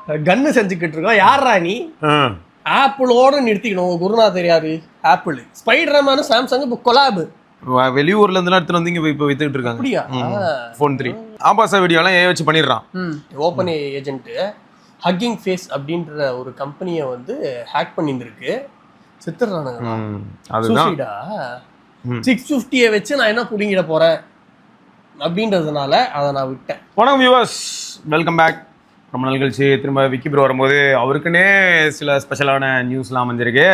கன்னு செஞ்சுக்கிட்டு இருக்கோம். யாரா நீ? ஆப்பிளோட நிறுத்திக்கணும். குருநாதர் யாரு? ஆப்பிள். ஸ்பைடர்மேனும் சாம்சங் இப்போ கொலாபு. வெளியூர்ல இருந்து எடுத்துட்டு வந்து இங்க இப்போ வித்துக்கிட்டு இருக்காங்க. அப்படியா? ஃபோன் 3 ஆபாச வீடியோலாம் ஏஐ வச்சு பண்ணிடுறான். ஓப்பன் ஏஜென்ட் ஹக்கிங் ஃபேஸ் அப்படின்ற ஒரு கம்பெனியை வந்து ஹேக் பண்ணியிருந்திருக்கு. சித்திரானுங்க. அதுதான் 650 வச்சு நான் என்ன புடிங்கிட போறேன் அப்படின்றதுனால அதை நான் விட்டேன். வணக்கம் வியூவர்ஸ், வெல்கம் பேக். ரொம்ப நாள் கழிச்சு திரும்ப விக்கி ப்ரோ வரும்போது அவருக்குன்னே சில ஸ்பெஷலான நியூஸ்லாம் வந்திருக்கு.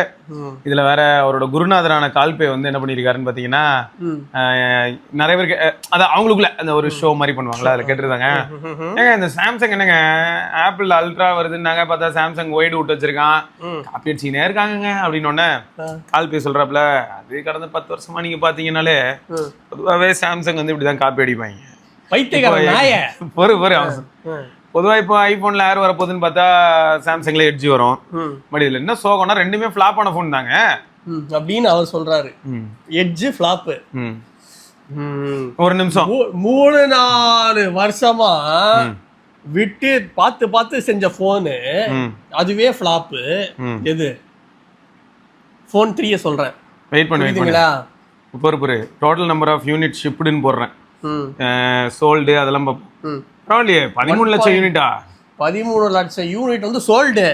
இதுல வேற அவரோட குருநாதரான கால்பே வந்து என்ன பண்ணியிருக்காருன்னு பார்த்தீங்கன்னா, நிறைய பேருக்கு அதான் அவங்களுக்குள்ள அந்த ஒரு ஷோ மாதிரி பண்ணுவாங்களா, அதில் கேட்டுருந்தாங்க, ஏங்க இந்த சாம்சங் என்னங்க ஆப்பிள் அல்ட்ரா வருதுன்னாங்க, பார்த்தா சாம்சங் ஒய்டு விட்டு வச்சிருக்கான், காப்பி அடிச்சுக்கினே இருக்காங்க அப்படின்னு ஒன்று கால்பே சொல்றாப்புல. அது கடந்த 10 வருஷமா நீங்க பாத்தீங்கன்னாலே பொதுவாகவே சாம்சங் வந்து இப்படிதான் காப்பி அடிப்பாங்க. பொதுவாக இப்போ ஐஃபோனில் ஏர் வரப்போகுதுன்னு பார்த்தா சாம்சங்கில் எட்ஜி வரும். பட் இதில் என்ன சோகம்னா ரெண்டுமே ஃப்ளாப் ஆன ஃபோன் தாங்க அப்படின்னு அவர் சொல்றாரு. Edge flop. ஒரு நிமிஷம் 3-4 வருஷமா விட்டு பார்த்து செஞ்ச ஃபோனு அதுவே ஃப்ளாப்பு. எது? ஃபோன் 3 சொல்றேன். வெயிட் பண்ணுவீங்களா? பொறுப்பு டோட்டல் நம்பர் ஆஃப் யூனிட் ஷிப்டுன்னு போடுறேன், சோல்டு அதெல்லாம் பார்ப்போம். 13 லட்சம் யூனிட்டா? 13 லட்சம் யூனிட் வந்து சோல்டு.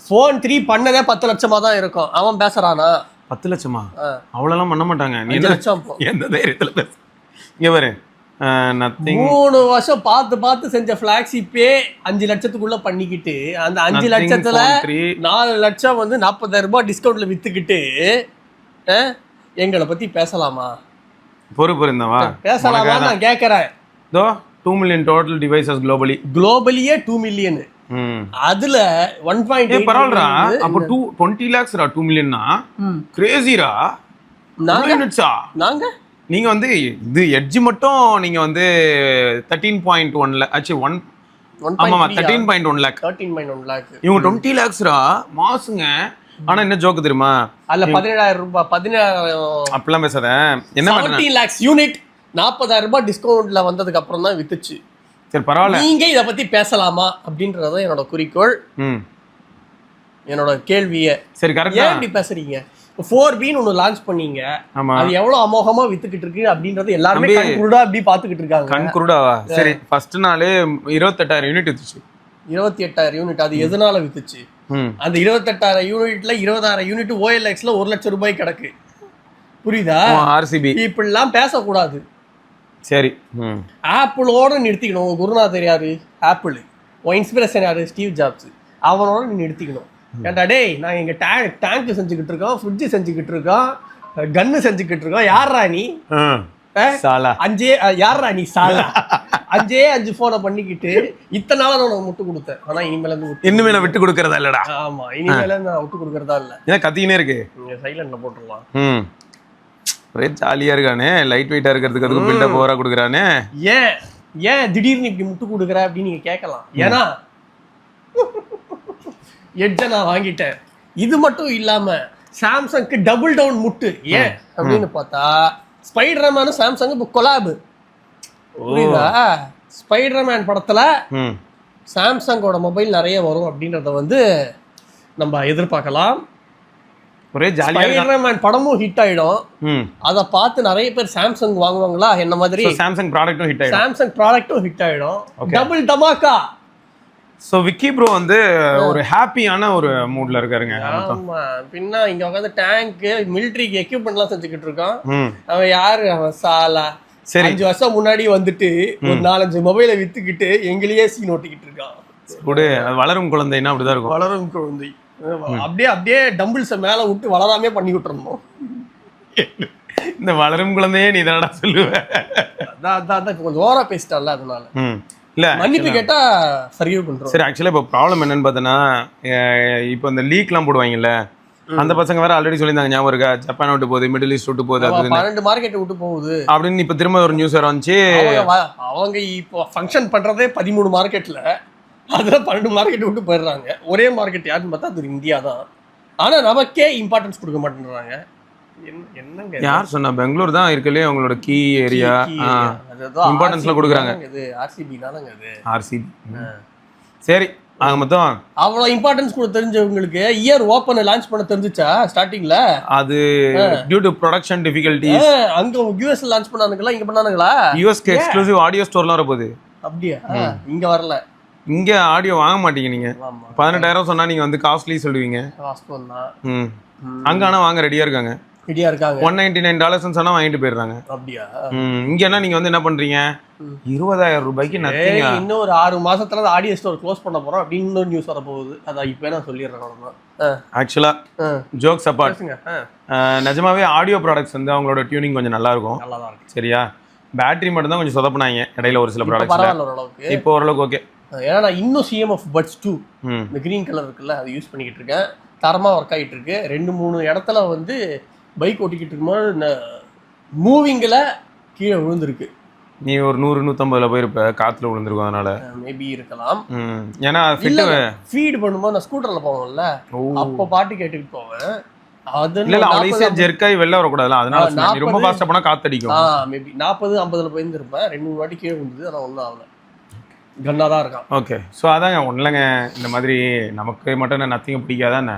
ஃபோன் 3 பண்ணதே 10 லட்சமா தான் இருக்கும். அவன் பேசுறானா? 10 லட்சமா? அவ்வளோலாம் பண்ண மாட்டாங்க. நீ எந்த தைரியத்தில் பேச? இங்கே பாரு, 3 வருஷம் பார்த்து செஞ்ச ஃபிளாக்ஷிப்பே 5 லட்சத்துக்குள்ள பண்ணிக்கிட்டு, அந்த 5 லட்சத்துல 4 லட்சம் வந்து 40,000 ரூபாய் டிஸ்கவுண்ட்ல வித்துக்கிட்டு எங்களை பத்தி பேசலாமா? பொறுப்பு இருந்தவா பேசலாமா நான் கேட்கறேன். 2 million total devices globally 2 million. அதுல 1.8 பரவாயில்லைடா. அப்ப 20 lakhs ரா 2 million னா கிரேசி ரா. நீங்க வந்து இது எட்ஜ் மட்டும் நீங்க வந்து 13.1 lakh ஆச்சு. 13.1 lakh. இவங்க 20 lakhs ரா மாசுங்க. ஆனா என்ன ஜோக்கு தெரியுமா? அல்ல 17,000 ரூபாய் 17,000 அப்படிலாம் பேசாத. என்ன 17 lakhs யூனிட் 40,000 ரூபாய் டிஸ்கவுண்ட்ல வந்ததுக்கு அப்புறம் தான் வித்துச்சு. சரி பரவாயில்ல, நீங்க இத பத்தி பேசலாமா அப்படின்றத என்னோட குறிக்கோள், என்னோட கேள்வியே. சரி கரெக்ட்டா ஏன் இப்படி பேசுறீங்க? 4B ன்னு ஒன்னு லான்ச் பண்ணீங்க, அது எவ்வளவு அமோகமா வித்துக்கிட்டு இருக்கு அப்படின்றது எல்லாரும் கண்குருடா அப்படி பாத்துக்கிட்டு இருக்காங்க. கண்குருடாவா? சரி, ஃபர்ஸ்ட் நாளே 28,000 யூனிட் வித்துச்சு. 28,000 யூனிட். அது எதனால வித்துச்சு? அந்த 28,000 யூனிட்ல 20,000 யூனிட் OLX-ல 1 லட்சம் ரூபாய் கிடக்கு. புரியுதா? RCB இப்படிலாம் பேசக்கூடாது. சரி, ஆப்பிளோட நிறுத்திக்கணும். குருநாதர் யாரு? ஆப்பிள். இன்ஸ்பிரேஷன் யாரு? Steve jobs. அவனோட நீ நிறுத்திக்கணும். ஏன்டா டேய், நாங்கள் இங்கே டேங்க் செஞ்சுக்கிட்டு இருக்கோம், ஃப்ரிட்ஜ் செஞ்சுக்கிட்டு இருக்கோம், கன்னு செஞ்சுக்கிட்டு இருக்கோம். யாரா நீ? யாரா நீ சாலா? 5 போனை பண்ணிக்கிட்டு இத்தனை நாள நான் முட்டு கொடுத்தேன். ஆனா இனிமேல விட்டு கொடுக்கறதா இல்லடா. ஆமா, இனிமேல நான் விட்டு கொடுக்கறதா இல்ல. ஏன் கத்தினே இருக்கு? சைலண்ட்ல போட்டுடலாம். ஒரே ஜாலியா இருக்கானே, லைட் வெயிட்டா இருக்கிறதுக்கு அதுக்கு பில்டப் ஓவரா கொடுக்குறானே. ஏன் திடீர்னு இப்படி முட்டு கொடுக்குற அப்படின்னு நீங்க கேட்கலாம். ஏன்னா எட்ஜ நான் வாங்கிட்டேன். இது மட்டும் இல்லாம சாம்சங்க்கு டபுள் டவுன் முட்டு. ஏன் அப்படின்னு பார்த்தா, ஸ்பைடர்மேனும் சாம்சங் இப்போ கொலாபு. புரியுதா? ஸ்பைடர்மேன் படத்துல சாம்சங்கோட மொபைல் நிறைய வரும் அப்படின்றத வந்து நம்ம எதிர்பார்க்கலாம். ஒரே ஜாலியா ஸ்பைடர்மேன் படமும் ஹிட் ஆயிடும். அத பார்த்து நிறைய பேர் சாம்சங் வாங்குவாங்களா என்ன மாதிரி? சாம்சங் ப்ராடக்ட்டும் ஹிட் ஆயிடும். சாம்சங் ப்ராடக்ட்டும் ஹிட் ஆயிடும். Double dhamaka. So Vicky bro வந்து ஒரு ஹாப்பியான ஒரு மூட்ல இருக்காருங்க. ஆமா, பின்ன இங்க உட்காந்து டேங்க் மிலிட்டரிக்கு எக்யூப்மெண்ட்லாம் செஞ்சுக்கிட்டு இருக்கான். அவன் யாரு? அவன் சாலா. சரி, 5 வருஷம் முன்னாடி வந்துட்டு ஒரு 4-5 மொபைலை வித்துக்கிட்டு எங்களையே சீன் ஓட்டிக்கிட்டு இருக்கான். வளரும் குழந்தைன்னா அப்படிதான் இருக்கும். வளரும் குழந்தை அப்படியே டம்பிள்ஸை மேல விட்டு வளராமே பண்ணி விட்டுறணும். இந்த வளரும் குழந்தையே நீ தானடா சொல்லுவ. அதான் கொஞ்சம் ஓவரா பேசிட்டால, அதனால இல்ல மன்னிப்பு கேட்டா ஃபர்கிவ் பண்றோம். சரி, ஆக்சுவலா இப்போ ப்ராப்ளம் என்னன்னு பார்த்தனா, இப்போ இந்த லீக்லாம் போடுவாங்கல்ல, அந்த பசங்க வேற ஆல்ரெடி சொல்லியிருந்தாங்க, ஞாபகம் இருக்கா? ஜப்பான் விட்டு போகுது, மிடில் ஈஸ்ட் விட்டு போகுது, 12 மார்க்கெட் விட்டு போகுது அப்படின்னு இப்ப திரும்ப ஒரு நியூஸ் வர வந்துச்சு. அவங்க இப்போ ஃபங்க்ஷன் பண்றதே 13 மார்க்கெட்ல, அதுல 12 மார்க்கெட் விட்டு போயிடுறாங்க. ஒரே மார்க்கெட் யாருன்னு பார்த்தா அது இந்தியா தான். ஆனா நமக்கே இம்பார்ட்டன்ஸ் கொடுக்க மாட்டேன்றாங்க. என்னங்க யார் சொன்னா? பெங்களூர் தான் இருக்கலே அவங்களோட கீ ஏரியா, இம்பார்ட்டன்ஸ்ல கொடுக்குறாங்க. இது RCB தானங்க. இது RCB. சரி, ஆக மொத்தம் அவ்வளவு இம்பார்ட்டன்ஸ் கூட தெரிஞ்சவங்களுக்கு இயர் ஓப்பன் லான்ச் பண்ண தெரிஞ்சுச்சா ஸ்டார்டிங்ல? அது டியூ டு ப்ரொடக்ஷன் டிஃபிகல்டிஸ் அங்க யூஎஸ் லான்ச் பண்ணானுங்களா, இங்க பண்ணானுங்களா? யூஎஸ்க்கு எக்ஸ்க்ளூசிவ் ஆடியோ ஸ்டோர்லாம் வரப்போகுது. அப்படியா? இங்க வரல. இங்க ஆடியோ வாங்க மாட்டீங்க நீங்க. 18,000 சொன்னா நீங்க வந்து காஸ்ட்லி சொல்லுவீங்க. அங்க ஆனா வாங்க ரெடியா இருக்காங்க. $199 சொன்னா வாங்கிட்டு போயிடுறாங்க. அப்படியா? இங்க என்ன நீங்க வந்து என்ன பண்றீங்க, 20,000 ரூபாய்க்கு நத்திங்க. இன்னும் ஒரு 6 மாசத்துல ஆடியோ ஸ்டோர் க்ளோஸ் பண்ண போறோம் அப்படின்னு நியூஸ் வர போகுது. அதான் இப்ப நான் சொல்லிடுறேன். ஆக்சுவலா ஜோக்ஸ் அப்பார்ட், நிஜமாவே ஆடியோ ப்ராடக்ட்ஸ் வந்து அவங்களோட டியூனிங் கொஞ்சம் நல்லா இருக்கும். சரியா? பேட்டரி மட்டும் தான் கொஞ்சம் சொதப்பினாங்க இடையில ஒரு சில ப்ராடக்ட்ஸ். இப்போ ஓரளவுக்கு ஓகே. ஏன்னா நான் இன்னும் CMF Buds 2 இந்த கிரீன் கலர் இருக்குல்ல, அதை யூஸ் பண்ணிக்கிட்டு இருக்கேன். தரமாக ஒர்க் ஆகிட்டு இருக்கு. 2-3 இடத்துல வந்து பைக் ஓட்டிக்கிட்டு இருக்கும்போது மூவிங்கில் கீழே விழுந்திருக்கு. நீ ஒரு 100-150 போயிருப்ப, காத்துல விழுந்திருக்கும். அதனால மேபி இருக்கலாம். ஏன்னா ஃபீட் பண்ணும்போது நான் ஸ்கூட்டர்ல போவேன்ல, அப்போ பாட்டு கேட்டுக்கிட்டு போவேன். அது இல்ல ஜெர்க்காய் வெளில வரக்கூடாதுல, அதனால ரொம்ப ஃபாஸ்டா போனா காத்தடிக்கும். மேபி 40-50 போயிருந்திருப்பேன். 2-3 வாட்டி கீழே விழுந்தது. ஆனால் ஒன்றும் ஆகல, கன்னா தான் இருக்கான். ஓகே. ஸோ அதாங்க ஒன்றுலங்க, இந்த மாதிரி நமக்கு மட்டும் நத்திங் பிடிக்காதானே.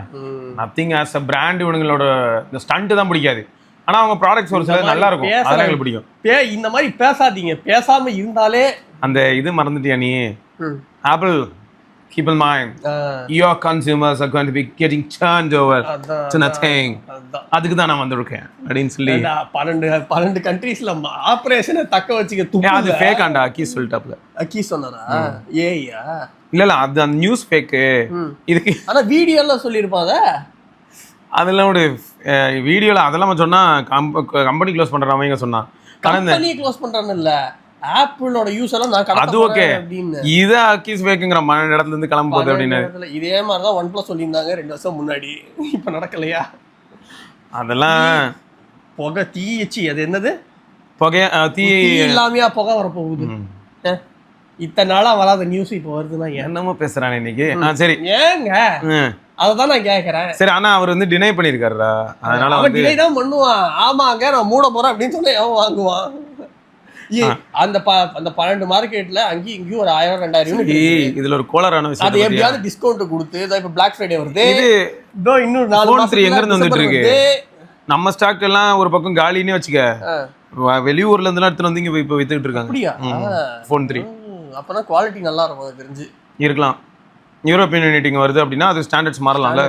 நத்திங் ஆஸ் அ பிராண்ட் இவனுங்களோட இந்த ஸ்டண்ட் தான் பிடிக்காது. ஆனா அவங்க ப்ராடக்ட்ஸ் ஒரு சில நல்லா இருக்கும், அதெல்லாம் எங்களுக்கு பிடிக்கும். இந்த மாதிரி பேசாதீங்க, பேசாம இருந்தாலே அந்த இது மறந்துட்டியா நீ? Apple keep in mind your consumers are going to be getting turned over to nothing. அதுக்கு தான் நான் வந்திருக்கேன் அப்படின்னு சொல்லி 12 கண்ட்ரீஸ்ல ஆபரேஷனை தக்க வச்சுக்க துப்பு. அது ஃபேக் ஆண்டா, அக்கீஸ் சொல்லிட்டாப்ல. அக்கீஸ் சொன்னாரா? ஏய்யா இல்ல அது அந்த நியூஸ் ஃபேக். இதுக்கு ஆனா வீடியோல சொல்லிருப்பாங்க. அதெல்லாம் ஒரு வீடியோல அதெல்லாம் சொன்னா கம்பெனி க்ளோஸ் பண்றவங்க சொன்னா. கம்பெனி க்ளோஸ் பண்றானே இல்ல, ஆப்பிளோட யூஸ் எல்லாம் நான் அது ஓகே. இத அக்கீஸ் ஃபேக்குங்கற மன இடத்துல இருந்து கிளம்ப போகுது அப்படின்னு இதே மாதிரி தான் OnePlus சொல்லியிருந்தாங்க 2 வருஷம் முன்னாடி. இப்ப நடக்கலையா? அதெல்லாம் புகை தீயச்சி, அது என்னது புகை தீ இல்லாமையா புகை வர போகுது. இத்தனை நாளா வராத நியூஸ் இப்ப வருதுன்னா என்னமோ பேசுறானே இன்னைக்கு. சரி ஏங்க அததான் நான் கேக்குறேன். சரி, ஆனா அவர் வந்து டினை பண்ணிருக்காருடா, அதனால அவன் டினை தான் பண்ணுவான். ஆமாங்க நான் மூட போறேன் அப்படின்னு சொன்னா அவன் வாங்குவான். அந்த 12 மார்க்கெட்ல அங்கேயும் இங்கேயும் ஒரு 1000-2000 யூனிட். இதுல ஒரு கோலரான விஷயம், அது எப்படியாவது டிஸ்கவுண்ட் கொடுத்து இப்ப பிளாக் ஃப்ரைடே வருது. இது இன்னும் 4 மாசம் எங்க இருந்து வந்துட்டு இருக்கு. நம்ம ஸ்டாக் எல்லாம் ஒரு பக்கம் காலினே வச்சுக்க, வெளியூர்ல இருந்து எடுத்து வந்து இங்க இப்ப வித்துக்கிட்டு இருக்காங்க. அப்படியா? Phone 3 அப்பனா குவாலிட்டி நல்லா இருக்கும் தெரிஞ்சு இருக்கலாம். யூரோப்பியன் யூனிட்டிங் வருது அப்படின்னா அது ஸ்டாண்டர்ட்ஸ் மாறலாம்ல.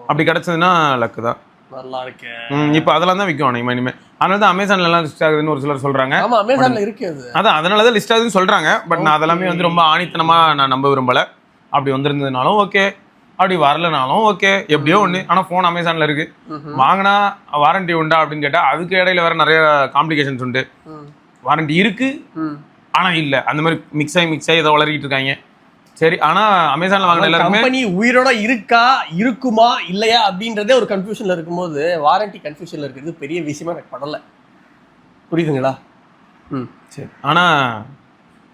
அப்படி கிடைச்சதுன்னா லக்கு தான். நல்லா இருக்கு. இப்போ அதெல்லாம் தான் விற்கும் இனிமே. அதனால தான் அமேசான்ல எல்லாம் லிஸ்ட் ஆகுதுன்னு ஒரு சிலர் சொல்றாங்க. ஆமா, அமேசான்ல இருக்கு அது. அதான் அதனால தான் லிஸ்ட் ஆகுதுன்னு சொல்றாங்க. பட் நான் அதெல்லாமே வந்து ரொம்ப ஆணித்தனமா நான் நம்ப விரும்பல. அப்படி வந்திருந்ததுனாலும் ஓகே, அப்படி வரலனாலும் ஓகே, எப்படியோ ஒன்று. ஆனால் ஃபோன் அமேசான்ல இருக்கு, வாங்கினா வாரண்டி உண்டா அப்படின்னு கேட்டால் அதுக்கு இடையில வேற நிறைய காம்ப்ளிகேஷன்ஸ் உண்டு. வாரண்டி இருக்கு ஆனால் இல்லை, அந்த மாதிரி மிக்ஸ் ஆகி இதை வளரிக்கிட்டு இருக்காங்க. சரி, ஆனா அமேசான்ல வாங்கின எல்லாருமே கம்பெனி உயிரோட இருக்கா இருக்குமா இல்லையா அப்படின்றதே ஒரு கன்ஃபியூஷன்ல இருக்கும்போது வாரண்டி கன்ஃபியூஷன்ல இருக்கிறது பெரிய விஷயமா எனக்கு படல. புரியுதுங்களா? சரி, ஆனா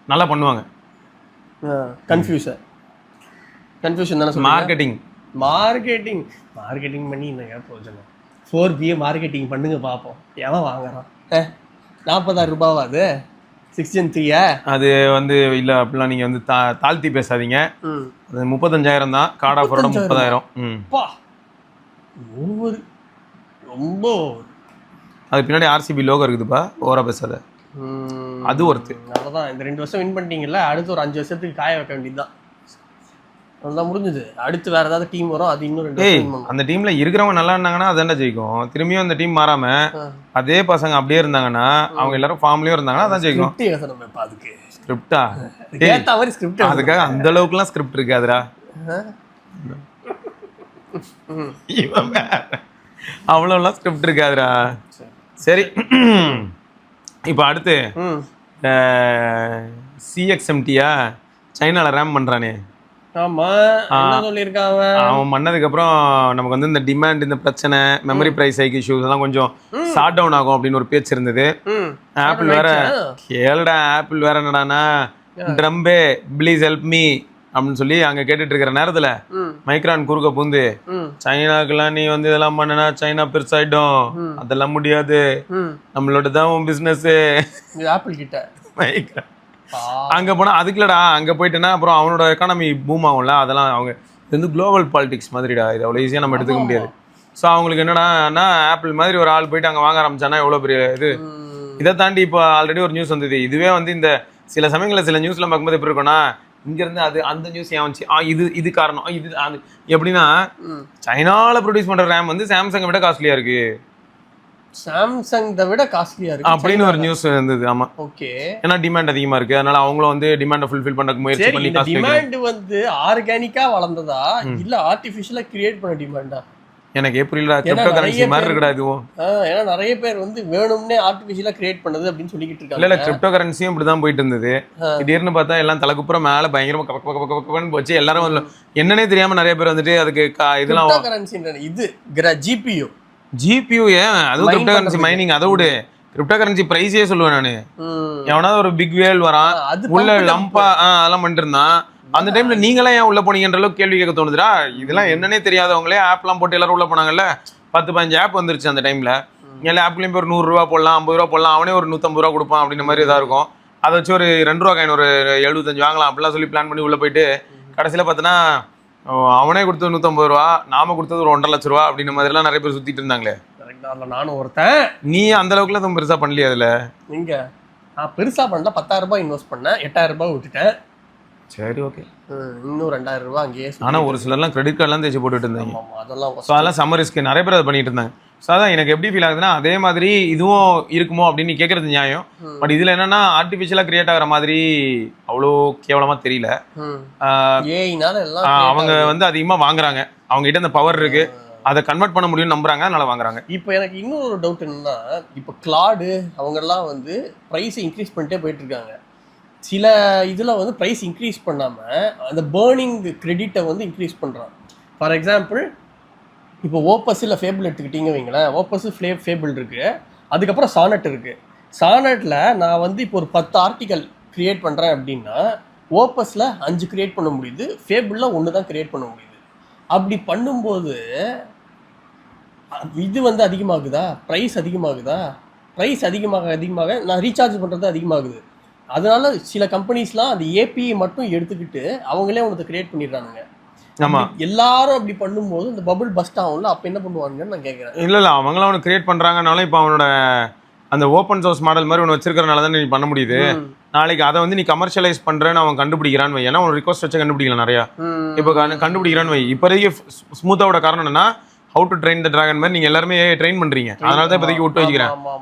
நல்லா பண்ணுவாங்க. கன்ஃபியூஷன் தானே சொல்லுங்க. மார்க்கெட்டிங் பண்ணி என்னங்க பிரயோஜனம்? 4B மார்க்கெட்டிங் பண்ணுங்க பார்ப்போம், எவன் வாங்குறான்? 40,000 ரூபாவா அது? 6Gen 3 அது வந்து இல்ல, அப்படிலாம் நீங்க வந்து தாழ்த்தி பேசாதீங்க. அது 35,000 தான். கார்டு ஆஃபரோட 30,000. ரொம்ப அது பின்னாடி RCB லோகோ இருக்குதுப்பா, ஓவரா பேசாத. அது ஒருத்து. அவ்வளோதான், இந்த 2 வருஷம் வின் பண்ணிட்டீங்கல்ல, அடுத்து ஒரு 5 வருஷத்துக்கு காய வைக்க வேண்டியதுதான். அதுதான் முடிஞ்சது. அடுத்து வேற ஏதாவது டீம் வரும், அது இன்னும் 2 வருஷம். அந்த டீம்ல இருக்கிறவங்க நல்லா இருந்தாங்கன்னா அதான்டா ஜெயிக்கும். திரும்பியும் அந்த டீம் மாறாம அதே பசங்க அப்படியே இருந்தாங்கன்னா, அவங்க எல்லாரும் ஃபார்ம்லயும் இருந்தாங்கன்னா அதான் ஜெயிக்கும். அதுக்கு ஸ்கிரிப்டா ஏத்த மாதிரி ஸ்கிரிப்ட், அதுக்காக அந்த அளவுக்குலாம் ஸ்கிரிப்ட் இருக்காதுடா. அவ்வளோலாம் ஸ்கிரிப்ட் இருக்காதுடா. சரி, இப்போ அடுத்து CXMT-யா சைனால ரேம் பண்றானே. ஆமா, என்ன சொல்லிருக்காங்க? அவன் பண்ணதுக்கு அப்புறம் நமக்கு வந்து இந்த டிமாண்ட், இந்த பிரச்சனை, மெமரி பிரைஸ் ஹைக் இஷ்யூஸ் எல்லாம் கொஞ்சம் ஷார்ட் டவுன் ஆகும் அப்படின்னு ஒரு பேச்சு இருந்தது. ஆப்பிள் வேற கேளுடா, ஆப்பிள் வேற என்னடானா ட்ரம்பே ப்ளீஸ் ஹெல்ப் மீ அப்படின்னு சொல்லி அங்க கேட்டுட்டு இருக்கிற நேரத்துல மைக்ரான் குறுக்க பூந்து, சைனாக்கெல்லாம் நீ வந்து இதெல்லாம் பண்ணனா சைனா பெருசாயிடும், அதெல்லாம் முடியாது, நம்மளோட தான் உன் பிசினஸ். ஆப்பிள் கிட்ட அங்க போனா அதுக்குலடா அங்க போயிட்டேன்னா அப்புறம் அவனோட எக்கானமி பூம் ஆகும்ல, அதெல்லாம் அவங்க இது வந்து குளோபல் பாலிடிக்ஸ் மாதிரிடா, இது அவ்வளோ ஈஸியாக நம்ம எடுத்துக்க முடியாது. ஸோ அவங்களுக்கு என்னன்னா ஆப்பிள் மாதிரி ஒரு ஆள் போயிட்டு அங்கே வாங்க ஆரம்பிச்சானா எவ்வளோ பெரிய இது. இதை தாண்டி இப்போ ஆல்ரெடி ஒரு நியூஸ் வந்தது. இதுவே வந்து இந்த சில சமயங்களில் சில நியூஸ்லாம் பார்க்கும்போது எப்படி இருக்கும்னா, இங்கேருந்து அது அந்த நியூஸ் ஏன் வந்துச்சு, இது காரணம், இது அது எப்படின்னா சைனாவில் ப்ரொடியூஸ் பண்ணுற ரேம் வந்து சாம்சங்கை விட காஸ்ட்லியாக இருக்கு, சாம்சங் விட காஸ்ட்லியா இருக்கு அப்படின்னு ஒரு நியூஸ் இருந்தது. ஆமா, ஓகே. ஏன்னா டிமாண்ட் அதிகமா இருக்கு, அதனால அவங்களும் வந்து டிமாண்டை ஃபுல்ஃபில் பண்ண முயற்சி பண்ணி டிமாண்ட் வந்து ஆர்கானிக்கா வளர்ந்ததா இல்ல ஆர்டிஃபிஷியலா கிரியேட் பண்ண டிமாண்டா? எனக்கு புரியல. கிரிப்டோ கரன்சி மாதிரி இருக்குடா இதுவும். ஏன்னா நிறைய பேர் வந்து வேணும்னே ஆர்டிஃபிஷியலா கிரியேட் பண்ணது அப்படின்னு சொல்லிக்கிட்டு இருக்காங்க. இல்ல கிரிப்டோ கரன்சியும் இப்படிதான் போயிட்டு இருந்தது. திடீர்னு பார்த்தா எல்லாம் தலைக்குப்புறம் மேல பயங்கரமா கப்பன்னு போச்சு. எல்லாரும் என்னன்னே தெரியாம நிறைய பேர் வந்துட்டு அதுக்கு இதெல்லாம் கிரிப்டோ கரன்சி இது ஜிபியூ ஏன் அதுவும் கிரிப்டோ கரன்சி மைனிங். அதை விட கிரிப்டோ கரன்சி பிரைஸே சொல்லுவேன் நானு. எவனாவது ஒரு பிக் வேல் வரான் உள்ள லம்பா அதெல்லாம் பண்ணிட்டு இருந்தான். அந்த டைம்ல நீங்களே ஏன் உள்ள போனீங்கன்ற அளவுக்கு கேள்வி கேட்க தோணுதுடா. இதெல்லாம் என்னன்னே தெரியாதவங்களே ஆப்லாம் போட்டு எல்லாரும் உள்ள போனாங்கல்ல. 10-15 ஆப் வந்துருச்சு அந்த டைம்ல. எல்லா ஆப்லயும் போய் ஒரு 100 ரூபா போடலாம், 50 ரூபா போடலாம், அவனே ஒரு 150 ரூபா கொடுப்பான் அப்படின்ற மாதிரி இதா இருக்கும். அதை வச்சு ஒரு 2 ரூபா காயின் ஒரு 75 வாங்கலாம் அப்படிலாம் சொல்லி பிளான் பண்ணி உள்ள போயிட்டு கடைசியில பார்த்தோன்னா அவனே கொடுத்தது 150 ரூபா, நாம கொடுத்தது ஒரு 1.5 லட்ச ரூபா அப்படின்ற மாதிரிலாம் நிறைய பேர் சுத்திட்டு இருந்தாங்களே. நானும் ஒருத்தன். நீ அந்த அளவுக்குலாம் எதுவும் பெருசா பண்ணலையே அதுல? நீங்க நான் பெருசா பண்ணல, 10,000 ரூபாய் இன்வெஸ்ட் பண்ணேன், 8,000 ரூபாய் விட்டுட்டேன். சரி, ஓகே. இன்னும் 2,000 ரூபாய் அங்கேயே. ஆனா ஒரு சிலர்லாம் கிரெடிட் கார்டெலாம் தேய்ச்சி போட்டுட்டு இருந்தாங்க. அதெல்லாம் சம்மர் ரிஸ்க் நிறைய பேர் அதை பண்ணிட்டு இருந்தாங்க. ஸோ அதான் எனக்கு எப்படி ஃபீல் ஆகுதுன்னா அதே மாதிரி இதுவும் இருக்குமோ அப்படின்னு நீ கேட்கறது நியாயம். பட் இதுல என்னன்னா ஆர்டிஃபிஷியலாக கிரியேட் ஆகிற மாதிரி அவ்வளோ கேவலமா தெரியல. அவங்க வந்து அதிகமாக வாங்குறாங்க, அவங்க கிட்ட அந்த பவர் இருக்கு, அதை கன்வெர்ட் பண்ண முடியும்னு நம்புறாங்க, அதனால வாங்குறாங்க. இப்போ எனக்கு இன்னொரு டவுட் என்னன்னா, இப்போ கிளாடு அவங்கெல்லாம் வந்து ப்ரைஸை இன்க்ரீஸ் பண்ணிட்டே போயிட்டு இருக்காங்க. சில இதில் வந்து ப்ரைஸ் இன்க்ரீஸ் பண்ணாமல் அந்த பேர்னிங் கிரெடிட்டை வந்து இன்க்ரீஸ் பண்ணுறான். ஃபார் எக்ஸாம்பிள் இப்போ ஓப்பஸ் இல்லை ஃபேபிள் எடுத்துக்கிட்டீங்க வைங்களேன். ஓப்பஸ் ஃபேபிள் இருக்குது, அதுக்கப்புறம் சானட் இருக்குது. சானட்டில் நான் வந்து இப்போ ஒரு 10 ஆர்டிக்கல் க்ரியேட் பண்ணுறேன் அப்படின்னா ஓப்பஸில் 5 க்ரியேட் பண்ண முடியுது, ஃபேபிளில் 1 தான் க்ரியேட் பண்ண முடியுது. அப்படி பண்ணும்போது இது வந்து அதிகமாகுதா, ப்ரைஸ் அதிகமாகுதா? ப்ரைஸ் அதிகமாக நான் ரீசார்ஜ் பண்ணுறது அதிகமாகுது. அதனால சில கம்பெனிஸ்லாம் அந்த ஏபிஐ மட்டும் எடுத்துக்கிட்டு அவங்களே உனக்கு கிரியேட் பண்ணிடுறானுங்க. ஆமா, எல்லாரும் அப்படி பண்ணும்போது இந்த பபுள் பஸ்ட் ஆகும்ல, அப்போ என்ன பண்ணுவாங்கன்னு நான் கேட்குறேன். இல்லை அவங்களும் அவனுக்கு கிரியேட் பண்ணுறாங்கனாலும் இப்போ அவனோட அந்த ஓப்பன் சோர்ஸ் மாடல் மாதிரி ஒன்று வச்சிருக்கிறனால தான் நீ பண்ண முடியுது. நாளைக்கு அதை வந்து நீ கமர்ஷியலைஸ் பண்ணுறேன்னு அவன் கண்டுபிடிக்கிறான்னு வை. ஏன்னா அவன் ரிக்வஸ்ட் வச்சு கண்டுபிடிக்கலாம் நிறையா. இப்போ கண்டுபிடிக்கிறான்னு வை. இப்போதைக்கு ஸ்மூத்தாவோட காரணம் என்னன்னா how to train the dragon மாதிரி நீங்கள் எல்லாருமே ட்ரெயின் பண்ணுறீங்க. அதனால தான் இப்போதைக்கு விட்டு வச்சுக்கிறேன்.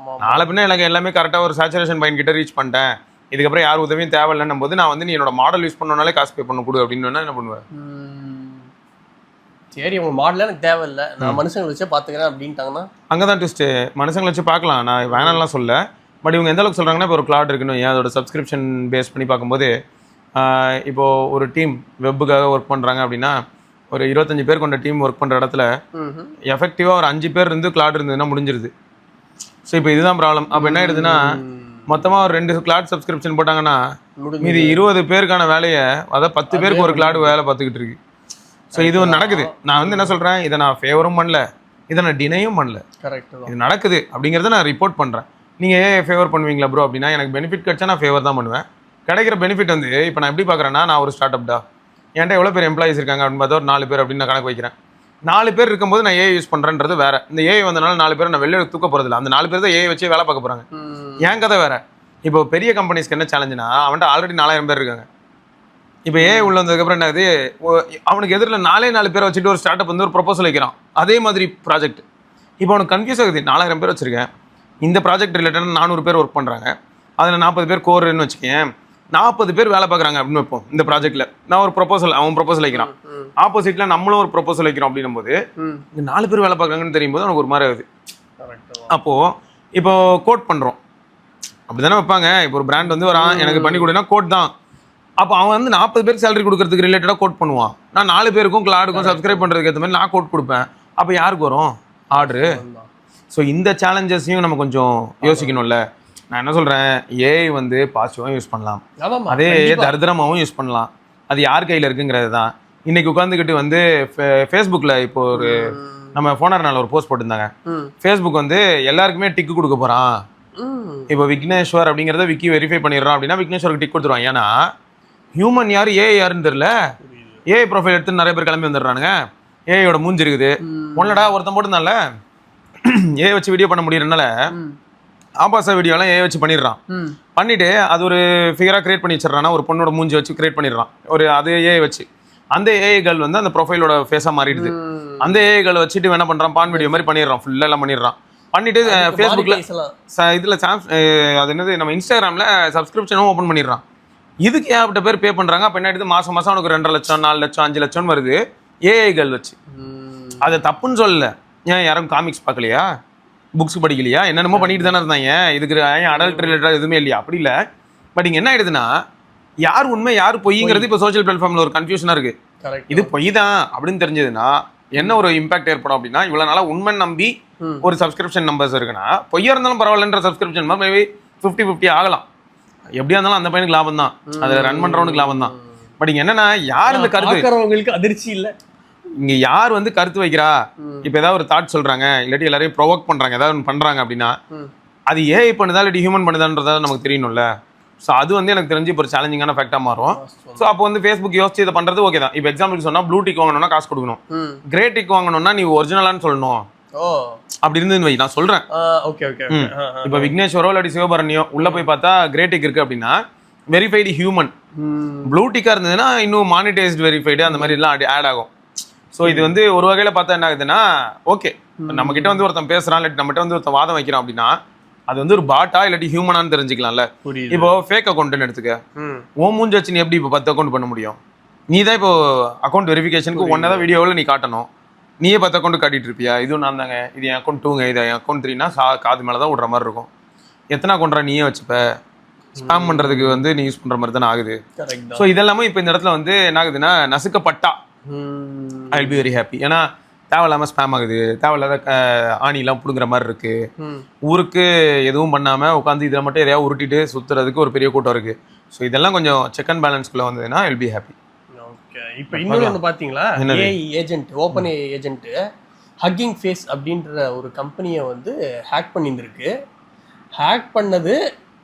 நாளை பின்ன எனக்கு எல்லாமே கரெக்டாக ஒரு சேச்சுரேஷன் பாயிண்ட் கிட்ட ரீச் பண்ணிட்டேன், இதுக்கப்புறம் யார் உதவியும் தேவையில்லைன்னும் போது நான் வந்து நீ என்னோட மாடல் யூஸ் பண்ணனாலே காசு பே பண்ண கொடு அப்படின்னு என்ன பண்ணுவேன்? சரி, உங்க மாடல் எனக்கு தேவையில்லை, நான் மனுஷங்களை வச்சே பார்த்துக்கிறேன் அப்படின்ட்டாங்கன்னா அங்கே தான் ட்விஸ்ட்டு. மனுஷங்களை வச்சு பார்க்கலாம், நான் வேணாம்லாம் சொல்ல. பட் இவங்க எந்த அளவுக்கு சொல்கிறாங்கன்னா இப்போ ஒரு கிளாட் இருக்குன்னு ஏன் அதோட சப்ஸ்கிரிப்ஷன் பேஸ் பண்ணி பார்க்கும்போது இப்போது ஒரு டீம் வெப்புக்காக ஒர்க் பண்ணுறாங்க அப்படின்னா ஒரு 25 பேர் கொண்ட டீம் ஒர்க் பண்ணுற இடத்துல எஃபெக்டிவாக ஒரு 5 பேர் இருந்து கிளாட் இருந்ததுன்னா முடிஞ்சிருது. ஸோ இப்போ இதுதான் ப்ராப்ளம். அப்போ என்ன ஆயிடுதுன்னா மொத்தமாக ஒரு 2 கிளாட் சப்ஸ்கிரிப்ஷன் போட்டாங்கன்னா மீதி 20 பேருக்கான வேலையை அதாவது 10 பேருக்கு ஒரு கிளாட் வேலை பார்த்துக்கிட்டு இருக்கு. ஸோ இது ஒன்று நடக்குது. நான் வந்து என்ன சொல்கிறேன், இதை நான் ஃபேவரும் பண்ணல, இதை நான் டினையும் பண்ணல, இது நடக்குது அப்படிங்கிறத நான் ரிப்போர்ட் பண்ணுறேன். நீங்கள் ஏன் ஃபேவர் பண்ணுவீங்களா ப்ரோ அப்படின்னா, எனக்கு பெனிஃபிட் கிடைச்சா நான் ஃபேவர் தான் பண்ணுவேன். கிடைக்கிற பெனிஃபிட் வந்து இப்போ நான் எப்படி பார்க்குறேன்னா, நான் ஒரு ஸ்டார்ட் அப் தான், என்கிட்ட எவ்வளோ பேர் எம்ப்ளாயிஸ் இருக்காங்க அப்படின்னு பார்த்தா ஒரு 4 பேர் அப்படின்னு நான் கணக்கு வைக்கிறேன். 4 பேர் இருக்கும்போது நான் ஏஐ யூஸ் பண்ணுறேன்றது வேறு. இந்த ஏஐ வந்தனால 4 பேர் நான் வெளியே தூக்க போகிறதில்ல, அந்த 4 பேர் தான் ஏஐ வச்சு வேலை பார்க்க போகிறாங்க. என் கதை வேறு. இப்போ பெரிய கம்பெனிஸ்க்கு என்ன சேலஞ்சுனா, அவன்கிட்ட ஆல்ரெடி 4000 பேர் இருக்காங்க. இப்போ ஏஐ உள்ள வந்ததுக்கப்புறம் என்ன ஆகுது, அவனுக்கு எதிரில் 4 பேரை வச்சுட்டு ஒரு ஸ்டார்ட் அப் வந்து ஒரு ப்ரொபோசல் வைக்கிறான், அதே மாதிரி ப்ராஜெக்ட். இப்போ அவனுக்கு கன்ஃபியூஸ் ஆகுது, 4000 பேர் வச்சுருக்கேன், இந்த ப்ராஜெக்ட் ரிலேட்டடாக 400 பேர் ஒர்க் பண்ணுறாங்க, அதில் 40 பேர் கோர்னு வச்சுக்கேன், 40 பேர் வேலை பார்க்குறாங்க அப்படின்னு வைப்போம். இந்த ப்ராஜெக்ட்டில் நான் ஒரு அவன் ப்ரொபோசல் வைக்கிறான், ஆப்போசிட்டில் நம்மளும் ஒரு ப்ரொபோசல் வைக்கிறோம் அப்படின்னும் போது இந்த 4 பேர் வேலை பார்க்குறாங்கன்னு தெரியும் போது அவனுக்கு ஒரு மாதிரி ஆகுது. அப்போது இப்போ கோட் பண்ணுறோம் அப்படி தானே வைப்பாங்க. இப்போ ஒரு பிராண்ட் வந்து வரான், எனக்கு பண்ணி கொடுனா கோட் தான். அப்போ அவன் வந்து 40 பேருக்கு சேலரி கொடுக்கறதுக்கு ரிலேட்டடாக கோட் பண்ணுவான். நான் 4 பேருக்கும் கிளாடுக்கும் சப்ஸ்கிரைப் பண்ணுறதுக்கு ஏற்ற மாதிரி நான் கோட் கொடுப்பேன். அப்போ யாருக்கு வரும் ஆர்டரு? ஸோ இந்த சேலஞ்சஸையும் நம்ம கொஞ்சம் யோசிக்கணும்ல. நான் என்ன சொல்கிறேன், ஏஐ வந்து பாசிட்டிவாகவும் யூஸ் பண்ணலாம், அதே தரித்திரமாகவும் யூஸ் பண்ணலாம். அது யார் கையில் இருக்குங்கிறது தான். இன்றைக்கி உட்காந்துக்கிட்டு வந்து ஃபேஸ்புக்கில் இப்போ ஒரு நம்ம ஃபோனர்னால ஒரு போஸ்ட் போட்டிருந்தாங்க. ஃபேஸ்புக் வந்து எல்லாருக்குமே டிக்கு கொடுக்க போகிறான், இப்போ விக்னேஸ்வர் அப்படிங்கிறத விக்கி வெரிஃபை பண்ணிடுறான் அப்படின்னா விக்னேஸ்வருக்கு டிக் கொடுத்துருவான். ஏன்னா ஹியூமன் யார் ஏஐ யாருன்னு தெரியல. ஏஐ ப்ரொஃபைல் எடுத்து நிறைய பேர் கிளம்பி வந்துடுறானுங்க. ஏஐயோட மூஞ்சி இருக்குது. ஒன்னடா ஒருத்தன் போட்டுனால ஏஐ வச்சு வீடியோ பண்ண முடியறதுனால ஆபாச வீடியோலாம் ஏஐ வச்சு பண்ணிடுறான். பண்ணிட்டு அது ஒரு ஃபிகராக கிரியேட் பண்ணி வச்சிடறான்னா ஒரு பொண்ணோட மூஞ்சி வச்சு கிரியேட் பண்ணிடுறான். ஒரு அது ஏஐ வச்சு அந்த ஏஐகள் வந்து அந்த ப்ரொஃபைலோட ஃபேஸாக மாறிடுது. அந்த ஏஐகளை வச்சுட்டு என்ன பண்ணுறான், பான் வீடியோ மாதிரி பண்ணிடுறான். ஃபுல்லாக எல்லாம் பண்ணிடுறான். பண்ணிட்டு ஃபேஸ்புக்கில் இதில் அது என்னது நம்ம இன்ஸ்டாகிராமில் சப்ஸ்கிரிப்ஷனும் ஓப்பன் பண்ணிடுறான். இதுக்கு ஏகப்பட்ட பேர் பே பண்ணுறாங்க. அப்போ என்ன ஆயிடுது, மாதம் மாதம் அவனுக்கு 2.5 லட்சம் 4 லட்சம் 5 லட்சம்னு வருது ஏஐகள் வச்சு. அதை தப்புன்னு சொல்லல. ஏன் யாரும் காமிக்ஸ் பார்க்கலையா, புக்ஸ் படிக்கலையா, என்னென்னமோ பண்ணிட்டு தானே இருந்தாங்க. இதுக்கு ஏன் அடல்ட் ரிலேட்டட் எதுவுமே இல்லையா, அப்படி இல்லை. பட் இங்கே என்ன ஆயிடுதுன்னா யார் உண்மை யார் பொய்ங்கிறது இப்போ சோஷியல் பிளாட்ஃபார்மில் ஒரு கன்ஃபியூஷனாக இருக்குது. இது பொய் தான் அப்படின்னு தெரிஞ்சதுன்னா என்ன ஒரு இம்பாக்ட் ஏற்படும் அப்படின்னா, இவ்வளோ நாளாக உண்மை நம்பி ஒரு சப்ஸ்கிரிப்ஷன் நம்பர்ஸ் இருக்குன்னா பொய்யா இருந்தாலும் பரவாயில்லன்ற சப்ஸ்கிரிப்ஷன் மேபி 50-50 ஆகலாம். எப்படியா இருந்தாலும் அந்த பையனுக்கு லாபம் தான், அதை ரன் பண்ணுறவனுக்கு லாபம் தான். பட் இங்கே என்னன்னா யார் இந்த கருத்து அதிர்ச்சி இல்லை. இங்க யார் வந்து கருத்து வைக்கிறா, இப்ப ஏதாவது ஒரு தாட் சொல்றாங்க இல்லாட்டி எல்லாரையும் ப்ரொவோக் பண்றாங்க, ஏதாவது ஒன்று பண்றாங்க அப்படின்னா அது ஏஐ பண்ணுதா இல்லாட்டி ஹியூமன் பண்ணுதான்றதா நமக்கு தெரியணும்ல. ஸோ அது வந்து எனக்கு தெரிஞ்சு இப்போ ஒரு சேலஞ்சிங்கான ஃபேக்டா மாறும். ஸோ அப்போ வந்து ஃபேஸ்புக் யோசிச்சு இதை பண்றது ஓகே தான். இப்போ எக்ஸாம்பிளுக்கு சொன்னா ப்ளூ டிக் வாங்கணும்னா காசு கொடுக்கணும், கிரே டிக் வாங்கணும்னா நீ ஒரிஜினலான்னு சொல்லணும். அப்படி இருந்ததுன்னு வை, நான் சொல்றேன். இப்போ விக்னேஸ்வரோ இல்லாட்டி சிவபரணியோ உள்ள போய் பார்த்தா கிரே டிக் இருக்கு அப்படின்னா வெரிஃபைடு ஹியூமன். ப்ளூ டிக்கா இருந்ததுன்னா இன்னும் மானிட்டைஸ்டு வெரிஃபைடு அந்த மாதிரி எல்லாம் ஆட் ஆகும். ஸோ இது வந்து ஒரு வகையில் பார்த்தா என்ன ஆகுதுன்னா, ஓகே நம்ம கிட்ட வந்து ஒருத்தன் பேசுறான் இல்லாட்டி நம்மகிட்ட வந்து ஒருத்தன் வாதம் வைக்கிறான் அப்படின்னா அது வந்து ஒரு பாட்டா இல்லாட்டி ஹியூமனான்னு தெரிஞ்சுக்கலாம்ல. இப்போ ஃபேக் அக்கௌண்ட்னு எடுத்துக்க, ஓ மூஞ்சி வச்சு நீ எப்படி இப்போ 10 அக்கௌண்ட் பண்ண முடியும்? நீ தான் இப்போ அக்கௌண்ட் வெரிஃபிகேஷனுக்கு ஒன்னதான் வீடியோவில் நீ காட்டணும். நீயே 10 அக்கௌண்ட் காட்டிட்டு இருப்பியா? இதுவும் நான் தாங்க, இது என் அக்கௌண்ட் 2ங்க, இது என் அக்கௌண்ட் 3னா காது மேலே தான் விடுற மாதிரி இருக்கும். எத்தனை அக்கௌண்ட்ரா நீயே வச்சுப்ப? ஸ்பேம் பண்ணுறதுக்கு வந்து நீ யூஸ் பண்ணுற மாதிரி தானே ஆகுது. ஸோ இதெல்லாமே இப்போ இந்த இடத்துல வந்து என்ன ஆகுதுன்னா நசுக்கப்பட்டா I will be very happy. ஏன்னா தேவையில்லாமல் ஸ்பேம் ஆகுது, தேவையில்லாத ஆணிலாம் பிடுங்குற மாதிரி இருக்கு. ஊருக்கு எதுவும் பண்ணாமல் உட்காந்து இதில் மட்டும் எதையாவது உருட்டிட்டு சுற்றுறதுக்கு ஒரு பெரிய கூட்டம் இருக்கு. ஸோ இதெல்லாம் கொஞ்சம் செக் அண்ட் பேலன்ஸ்குள்ளே வந்ததுன்னா I will be happy. Okay, இப்போ இன்னொன்று ஒன்று பார்த்தீங்களா, AI agent, open AI agent hugging face அப்படின்ற ஒரு கம்பெனியை வந்து ஹேக் பண்ணியிருந்திருக்கு. ஹேக் பண்ணது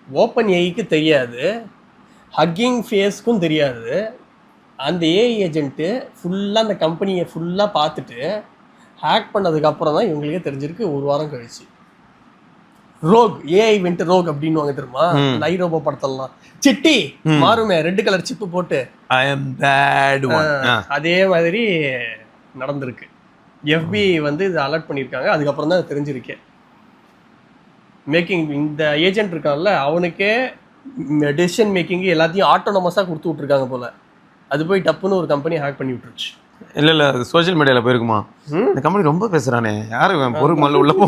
ஓப்பன் ஏஐக்கு தெரியாது, ஹக்கிங் ஃபேஸ்க்கும் தெரியாது. அந்த ஏஐ ஏஜென்ட்டு ஃபுல்லாக அந்த கம்பெனியை ஃபுல்லாக பார்த்துட்டு ஹேக் பண்ணதுக்கப்புறம் தான் இவங்களுக்கே தெரிஞ்சிருக்கு 1 வாரம் கழிச்சு. ரோக் ஏஐ வென்ட் ரோக் அப்படின்னு வாங்க தெரியுமா, லைரோபோ படத்தெல்லாம் சிட்டி மாறுமே ரெட் கலர் சிப்பு போட்டு ஐ அம் பேட் ஒன், அதே மாதிரி நடந்திருக்கு. எஃபி வந்து இதை அலர்ட் பண்ணியிருக்காங்க. அதுக்கப்புறம் தான் தெரிஞ்சிருக்கேன். மேக்கிங் இந்த ஏஜென்ட் இருக்கான்ல அவனுக்கே டெசிஷன் மேக்கிங் எல்லாத்தையும் ஆட்டோனமஸாக கொடுத்து விட்ருக்காங்க போல. அது போய் டப்புன்னு ஒரு கம்பெனி ஹேக் பண்ணி விட்டுருச்சு. இல்லை அது சோஷியல் மீடியாவில் போயிருக்குமா, இந்த கம்பெனி ரொம்ப பேசுகிறானே, யார் இவன் பொறுக்கு மேலே உள்ள போ,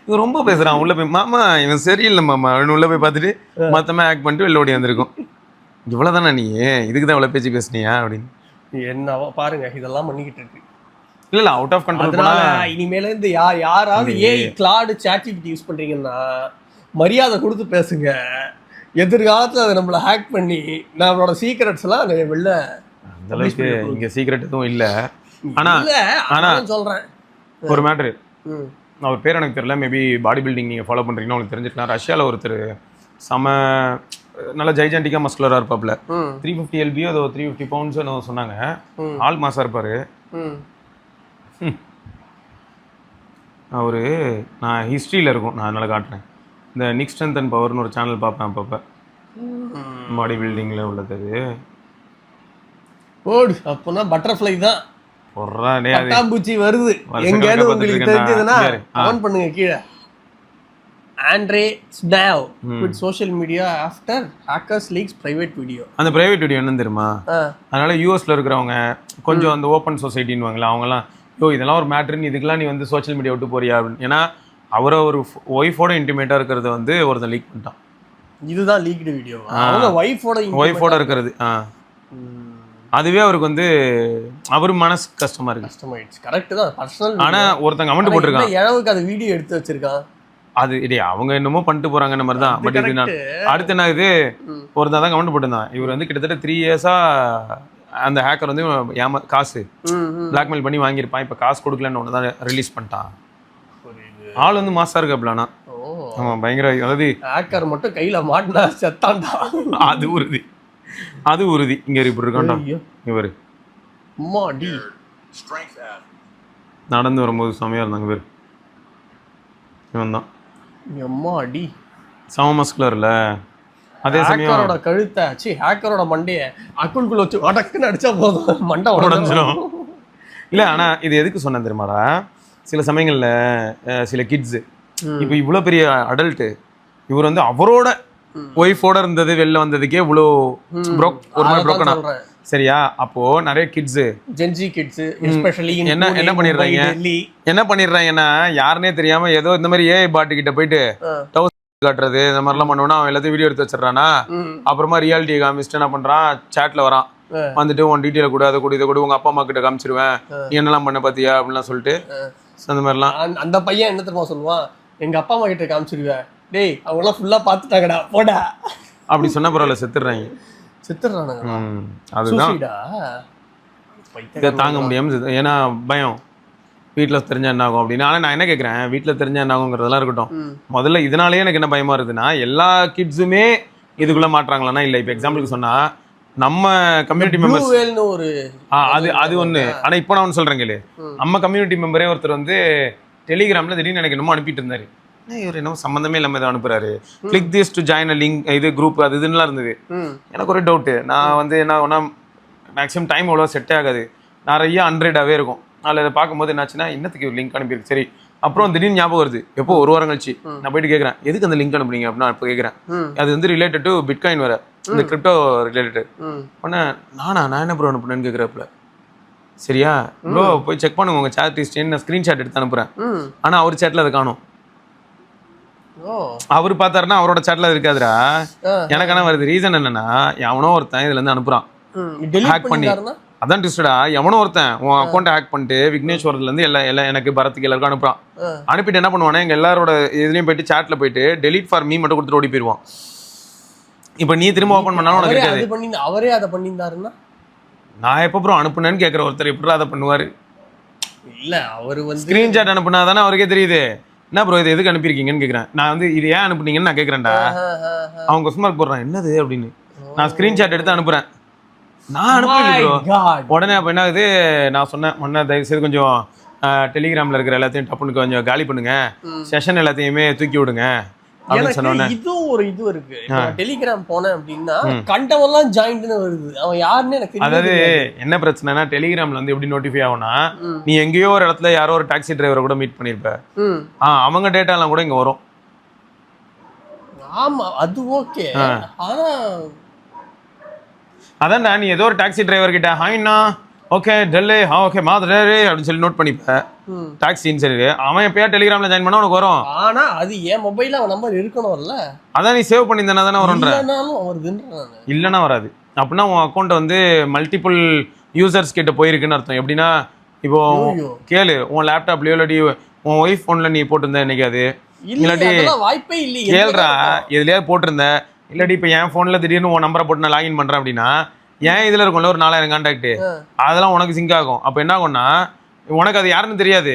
இவன் ரொம்ப பேசுகிறான், உள்ளே போய் மாமா இவன் சரியில்லை மாமா அப்படின்னு உள்ளே போய் பார்த்துட்டு மொத்தமாக ஹேக் பண்ணிட்டு வெளில ஓடி வந்திருக்கும். இவ்வளோ தானே நீ இதுக்கு தான் இவ்வளோ பேச்சு பேசுனியா அப்படின்னு. என்னவோ பாருங்க இதெல்லாம் பண்ணிக்கிட்டு இருக்கு. இல்லை அவுட் ஆஃப் கண்ட்ரோல். இனிமேல இருந்து யாராவது ஏஐ கிளாடு சாட்ஜிபிடி யூஸ் பண்ணுறீங்கன்னா மரியாதை கொடுத்து பேசுங்க. எதிர்காலத்தில் அதை நம்மளை ஹேக் பண்ணி நம்மளோட சீக்ரெட்ஸ் எல்லாம் வெளில அந்த அளவுக்கு இங்கே சீக்ரெட் எதுவும் இல்லை. ஆனால் சொல்கிறேன் ஒரு மேட்ரு, அவர் பேர் எனக்கு தெரியல, மேபி பாடி பில்டிங் நீங்கள் ஃபாலோ பண்ணுறீங்கன்னா உங்களுக்கு தெரிஞ்சுக்கலாம். ரஷ்யாவில் ஒருத்தர் செம நல்லா ஜைஜாண்டிக்காக மஸ்குலராக இருப்பாப்புல, 350 LB அதோ 350 pounds சொன்னாங்க. ஆள் மாசா இருப்பார் அவர். நான் ஹிஸ்ட்ரியில் இருக்கும், நான் அதனால் காட்டுறேன். இந்த நிக் ஸ்ட்ரென்த் அண்ட் பவர்னு ஒரு சேனல் பார்ப்பேன் அப்பப்போ, பாடி பில்டிங்கில் உள்ளது. ஓடு அப்போனா பட்டர்ஃப்ளை தான் பட்டாம்பூச்சி வருது. எங்கேயாவது உங்களுக்கு தெரிஞ்சதுன்னா கமெண்ட் பண்ணுங்க கீழே. Andre Stav with social media after hackers leaks private video. அந்த பிரைவேட் வீடியோ என்னன்னு தெரியுமா? அதனால யூஎஸ்ல இருக்கிறவங்க கொஞ்சம் அந்த ஓப்பன் சொசைட்டின்னு அவங்கலாம், யோ இதெல்லாம் ஒரு மேட்ருன்னு இதுக்கெல்லாம் நீ வந்து சோஷியல் மீடியா விட்டு போறியா அப்படின்னு. ஏன்னா அவரை ஒரு ஒய்ஃபோட இன்டிமேட்டாக இருக்கிறத வந்து ஒருத்தன் லீக் பண்ணிட்டான். இதுதான் லீக்டு வீடியோ, அவங்க ஒய்ஃபோட இருக்கிறது. அதுவே அவருக்கு வந்து அவரு மனசு கஷ்டமாயிடுச்சு. கரெக்ட் தான், பர்சனல். ஆனா ஒருத்தன் கமெண்ட் போட்டிருக்கான், எவ்வளவுக்கு அது வீடியோ எடுத்து வச்சிருக்கான். அது இதே அவங்க என்னமோ பண்ணிட்டு போறாங்கன்ற மாதிரி தான். பட் இது நான் அடுத்து என்ன இது ஒருத்தன் தான் கமெண்ட் போட்டிருந்தான், இவர் வந்து கிட்டத்தட்ட 3 years அந்த ஹேக்கர் வந்து காசு பிளாக்மெயில் பண்ணி வாங்கியிருப்பான். இப்போ காசு கொடுக்கலன்னு ஒன்று தான் ரிலீஸ் பண்ணிட்டான். ஆள் வந்து மாசா இருக்கு அப்படின்னா ஆமா பயங்கர, அதாவது ஹேக்கர் மட்டும் கையில மாட்டினா செத்தான்டா. அது உறுதி. இங்க இப்படி இருக்கான்டா இவர். அம்மாடி நடந்து வரும்போது செமையா இருந்தாங்க பேர். இவன் தான். அம்மாடி சம மஸ்குலர்ல. அதே சமயம் ஹேக்கரோட கழுத்தை ஹேக்கரோட மண்டைய அக்குள்குள்ள வச்சு அடக்குன்னு அடிச்சா போதும் மண்டை உடஞ்சிடும். இல்ல ஆனா இது எதுக்கு சொன்னேன் தெரியுமாடா, சில சமயங்கள்ல சில கிட்ஸ் இப்போ இவ்வளவு பெரிய அடல்ட், இவர் வந்து அவரோட ஒய்ஃபோட இருந்தது வெளில வந்ததுக்கே இவ்வளோ ஒரு மாதிரி புரோக்கனா. சரியா, அப்போ நிறைய கிட்ஸ் ஜென்ஜி கிட்ஸ் எஸ்பெஷலி என்ன பண்ணிடுறாங்கன்னா யாருன்னே தெரியாம ஏதோ இந்த மாதிரி ஏஐ பாட்டு கிட்ட போயிட்டு காட்டுறது இந்த மாதிரிலாம் பண்ணுவோம்னா அவன் எல்லாத்தையும் வீடியோ எடுத்து வச்சிடறானா. அப்புறமா ரியாலிட்டியை காமிச்சிட்டு என்ன பண்றான், சாட்ல வரான் வந்துட்டு உன் டீட்டெயில் கூட அதை கூட இதை கூட உங்க அப்பா அம்மா கிட்ட காமிச்சிருவேன், நீ என்னெல்லாம் பண்ண பாத்தியா அப்படின்லாம் சொல்லிட்டு அந்த மாதிரிலாம். அந்த பையன் என்ன தெரியுமா சொல்லுவான், எங்க அப்பா அம்மா கிட்ட காமிச்சிருவேன், டேய் அவங்க எல்லாம் ஃபுல்லா பாத்துட்டாங்கடா போடா அப்படி சொன்னா பரவாயில்ல, செத்துடுறாங்க. அதுதான் இதை தாங்க முடியாம. ஏன்னா பயம், வீட்டில் தெரிஞ்சா என்ன ஆகும் அப்படின்னு. ஆனால் நான் என்ன கேட்குறேன், வீட்டில் தெரிஞ்சா என்ன ஆகுங்கிறதெல்லாம் இருக்கட்டும், முதல்ல இதனாலேயே எனக்கு என்ன பயமா இருக்குதுன்னா எல்லா கிட்ஸுமே இதுக்குள்ள மாட்டுறாங்களான்னா இல்லை. இப்போ எக்ஸாம்பிளுக்கு சொன்னா நம்ம கம்யூனிட்டி மெம்பர்ஸ் ஒரு அது ஒன்று. ஆனால் இப்போ நான் ஒன்று சொல்கிறேன் கேளு, நம்ம கம்யூனிட்டி மெம்பரே ஒருத்தர் வந்து டெலிகிராமில் திடீர்னு எனக்கு என்னமோ அனுப்பிட்டு இருந்தாரு. இவர் என்னமோ சம்மந்தமே இல்லாமல் இதை அனுப்புறாரு, click this to join a link, இது குரூப் அது இதுலாம் இருந்தது. எனக்கு ஒரு டவுட்டு, நான் வந்து என்ன ஒன்றா மேக்ஸிமம் டைம் அவ்வளோ செட்டே ஆகாது, நிறைய அன்ரெடாகவே இருக்கும். அதில் இதை பார்க்கும்போது என்னாச்சுன்னா இன்னத்துக்கு ஒரு லிங்க் அனுப்பியிருக்கு. சரி, அப்புறம் திடீர்னு ஞாபகம் வருது, எப்போ ஒரு வாரம் கழிச்சு நான் போயிட்டு கேட்குறேன் எதுக்கு அந்த லிங்க் அனுப்புறீங்க அப்படின்னு. இப்போ கேட்குறேன், அது வந்து ரிலேட்டட் டு பிட்காயின் வர, இந்த கிரிப்டோ ரிலேட்டட். ஆனால் நான் என்ன ப்ரோ அனுப்புனேன்னு கேட்குறப்பல. சரியா ப்ரோ போய் செக் பண்ணுங்க உங்கள் சேட் ஹிஸ்ட்ரின்னு நான் ஸ்க்ரீன்ஷாட் எடுத்து அனுப்புகிறேன். ஆனால் அவர் சேட்டில் அதை காணும். அவர் பார்த்தாருன்னா அவரோட சேட்டில் இருக்காதுடா, எனக்கு ஆனால் வருது. ரீசன் என்னன்னா எவனோ ஒருத்தன் இதுல இருந்து அனுப்புறான் ஹேக் பண்ணி. அதான் ட்விஸ்டடா, எவனோ ஒருத்தன் உன் அக்கௌண்ட் ஹேக் பண்ணிட்டு விக்னேஸ்வரத்துல இருந்து எல்லாம் எனக்கு பரத்துக்கு எல்லாருக்கும் அனுப்புறான். அனுப்பிட்டு என்ன பண்ணுவானே எங்க எல்லாரோட இதுலயும் போயிட்டு சாட்ல போயிட்டு டெலிட் ஃபார் மீ மட்டும் கொடுத்துட்டு ஓடி போயிருவான். இப்போ நீ திரும்ப ஓபன் பண்ணாலும் உனக்கு இருக்காது. அவரே அதை பண்ணியிருந்தாருன்னா நான் எப்போ ப்ரோ அனுப்புனேன்னு கேட்குற ஒருத்தர் எப்படி அதை பண்ணுவாரு? இல்ல அவரு வந்து ஸ்கிரீன்ஷாட் அனுப்புனா தானே அவருக்கே தெரியுது. என்ன ப்ரோ இது எதுக்கு அனுப்பியிருக்கீங்கன்னு கேட்குறேன். நான் வந்து இது ஏன் அனுப்புனீங்கன்னு நான் கேட்குறேன்டா. அவங்க கொஸ்டின் மார்க் போடுறான் என்னது அப்படின்னு. நான் ஸ்கிரீன்ஷாட் எடுத்து அனுப்புறேன், நான் அனுப்புறேன் ப்ரோ. உடனே அப்போ என்ன ஆகுது, நான் சொன்னேன் முன்ன தயவு செய்து கொஞ்சம் டெலிகிராமில் இருக்கிற எல்லாத்தையும் டப்புன்னு கொஞ்சம் காலி பண்ணுங்க, செஷன் எல்லாத்தையுமே தூக்கி விடுங்க அப்படின்னு சொன்னோன்னே. இதுவும் ஒரு இது இருக்கு. டெலிகிராம் போனேன் அப்படின்னா கண்டவெல்லாம் ஜாயின்ட்னு வருது, அவன் யாருன்னு எனக்கு. அதாவது என்ன பிரச்சனைனா டெலிகிராம்ல வந்து எப்படி நோட்டிஃபை ஆகும்னா, நீ எங்கேயோ ஒரு இடத்துல யாரோ ஒரு டாக்ஸி டிரைவரை கூட மீட் பண்ணிருப்ப, அவங்க டேட்டா எல்லாம் கூட இங்க வரும். ஆமா அது ஓகே. ஆனா அதான்டா நீ ஏதோ ஒரு டாக்ஸி டிரைவர் கிட்ட ஹாய்ண்ணா ஓகே டெல்லி ஓகே மாதிரி அப்படின்னு சொல்லி நோட் பண்ணிப்ப டாக்ஸின்னு சரி, அவன் எப்பயா டெலிகிராம்ல ஜாயின் பண்ணா உனக்கு வரும். ஆனா அது என் மொபைல்ல அவன் நம்பர் இருக்கணும்ல, அதான் நீ சேவ் பண்ணியிருந்தா தானே வரும்ன்ற. இல்லைன்னா வராது. அப்படின்னா உன் அக்கௌண்ட் வந்து மல்டிபிள் யூசர்ஸ் கிட்ட போயிருக்குன்னு அர்த்தம். எப்படின்னா இப்போ கேளு, உன் லேப்டாப்லயோ இல்லாட்டி உன் ஒய்ஃப் போன்ல நீ போட்டிருந்த என்னைக்காது, இல்லாட்டி வாய்ப்பே இல்லை கேள்றா எதுலயா போட்டிருந்த, இல்லாட்டி இப்போ என் ஃபோனில் திடீர்னு உன் நம்பரை போட்டு நான் லாகின் பண்ணுறேன் அப்படின்னா ஏன் இதில் இருக்கும்ல ஒரு 4000 கான்டாக்ட், அதெல்லாம் உனக்கு சிங்க் ஆகும். அப்போ என்ன ஆகும்னா உனக்கு அது யாருன்னு தெரியாது,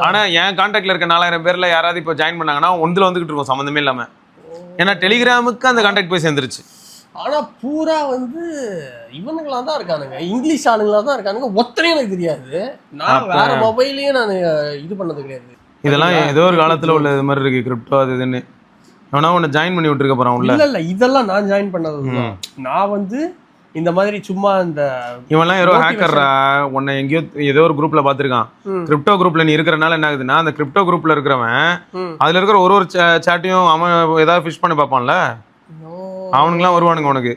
ஆனால் என் கான்டாக்டில் இருக்க 4000 பேரில் யாராவது இப்போ ஜாயின் பண்ணாங்கன்னா ஒன்றில் வந்துகிட்டு இருக்கும் சம்மந்தமே இல்லாமல். ஏன்னா டெலிகிராமுக்கு அந்த கான்டாக்ட் போய் சேர்ந்துருச்சு. ஆனால் பூரா வந்து இவனுங்களாக தான் இருக்கானுங்க, இங்கிலீஷ் ஆளுங்களாக தான் இருக்கானுங்க. ஒத்தனையும் எனக்கு தெரியாது, நான் வேற மொபைல்லையே நான் இது பண்ணது கிடையாது. இதெல்லாம் ஏதோ ஒரு காலத்தில் உள்ள இது மாதிரி இருக்கு கிரிப்டோ அது இதுன்னு. அவனா உன்னை ஜாயின் பண்ணி விட்டுருக்க போறான் உள்ள. இல்ல இதெல்லாம் நான் ஜாயின் பண்ணது. நான் வந்து இந்த மாதிரி சும்மா இந்த இவன்லாம் ஏதோ ஹேக்கர்ரா, உன்னை எங்கேயோ ஏதோ ஒரு குரூப்ல பாத்துருக்கான். கிரிப்டோ குரூப்ல நீ இருக்கிறனால என்ன ஆகுதுன்னா, அந்த கிரிப்டோ குரூப்ல இருக்கிறவன் அதுல இருக்கிற ஒரு சாட்டையும் அவன் ஏதாவது ஃபிஷ் பண்ணி பார்ப்பான்ல, அவனுங்களாம் வருவானுங்க உனக்கு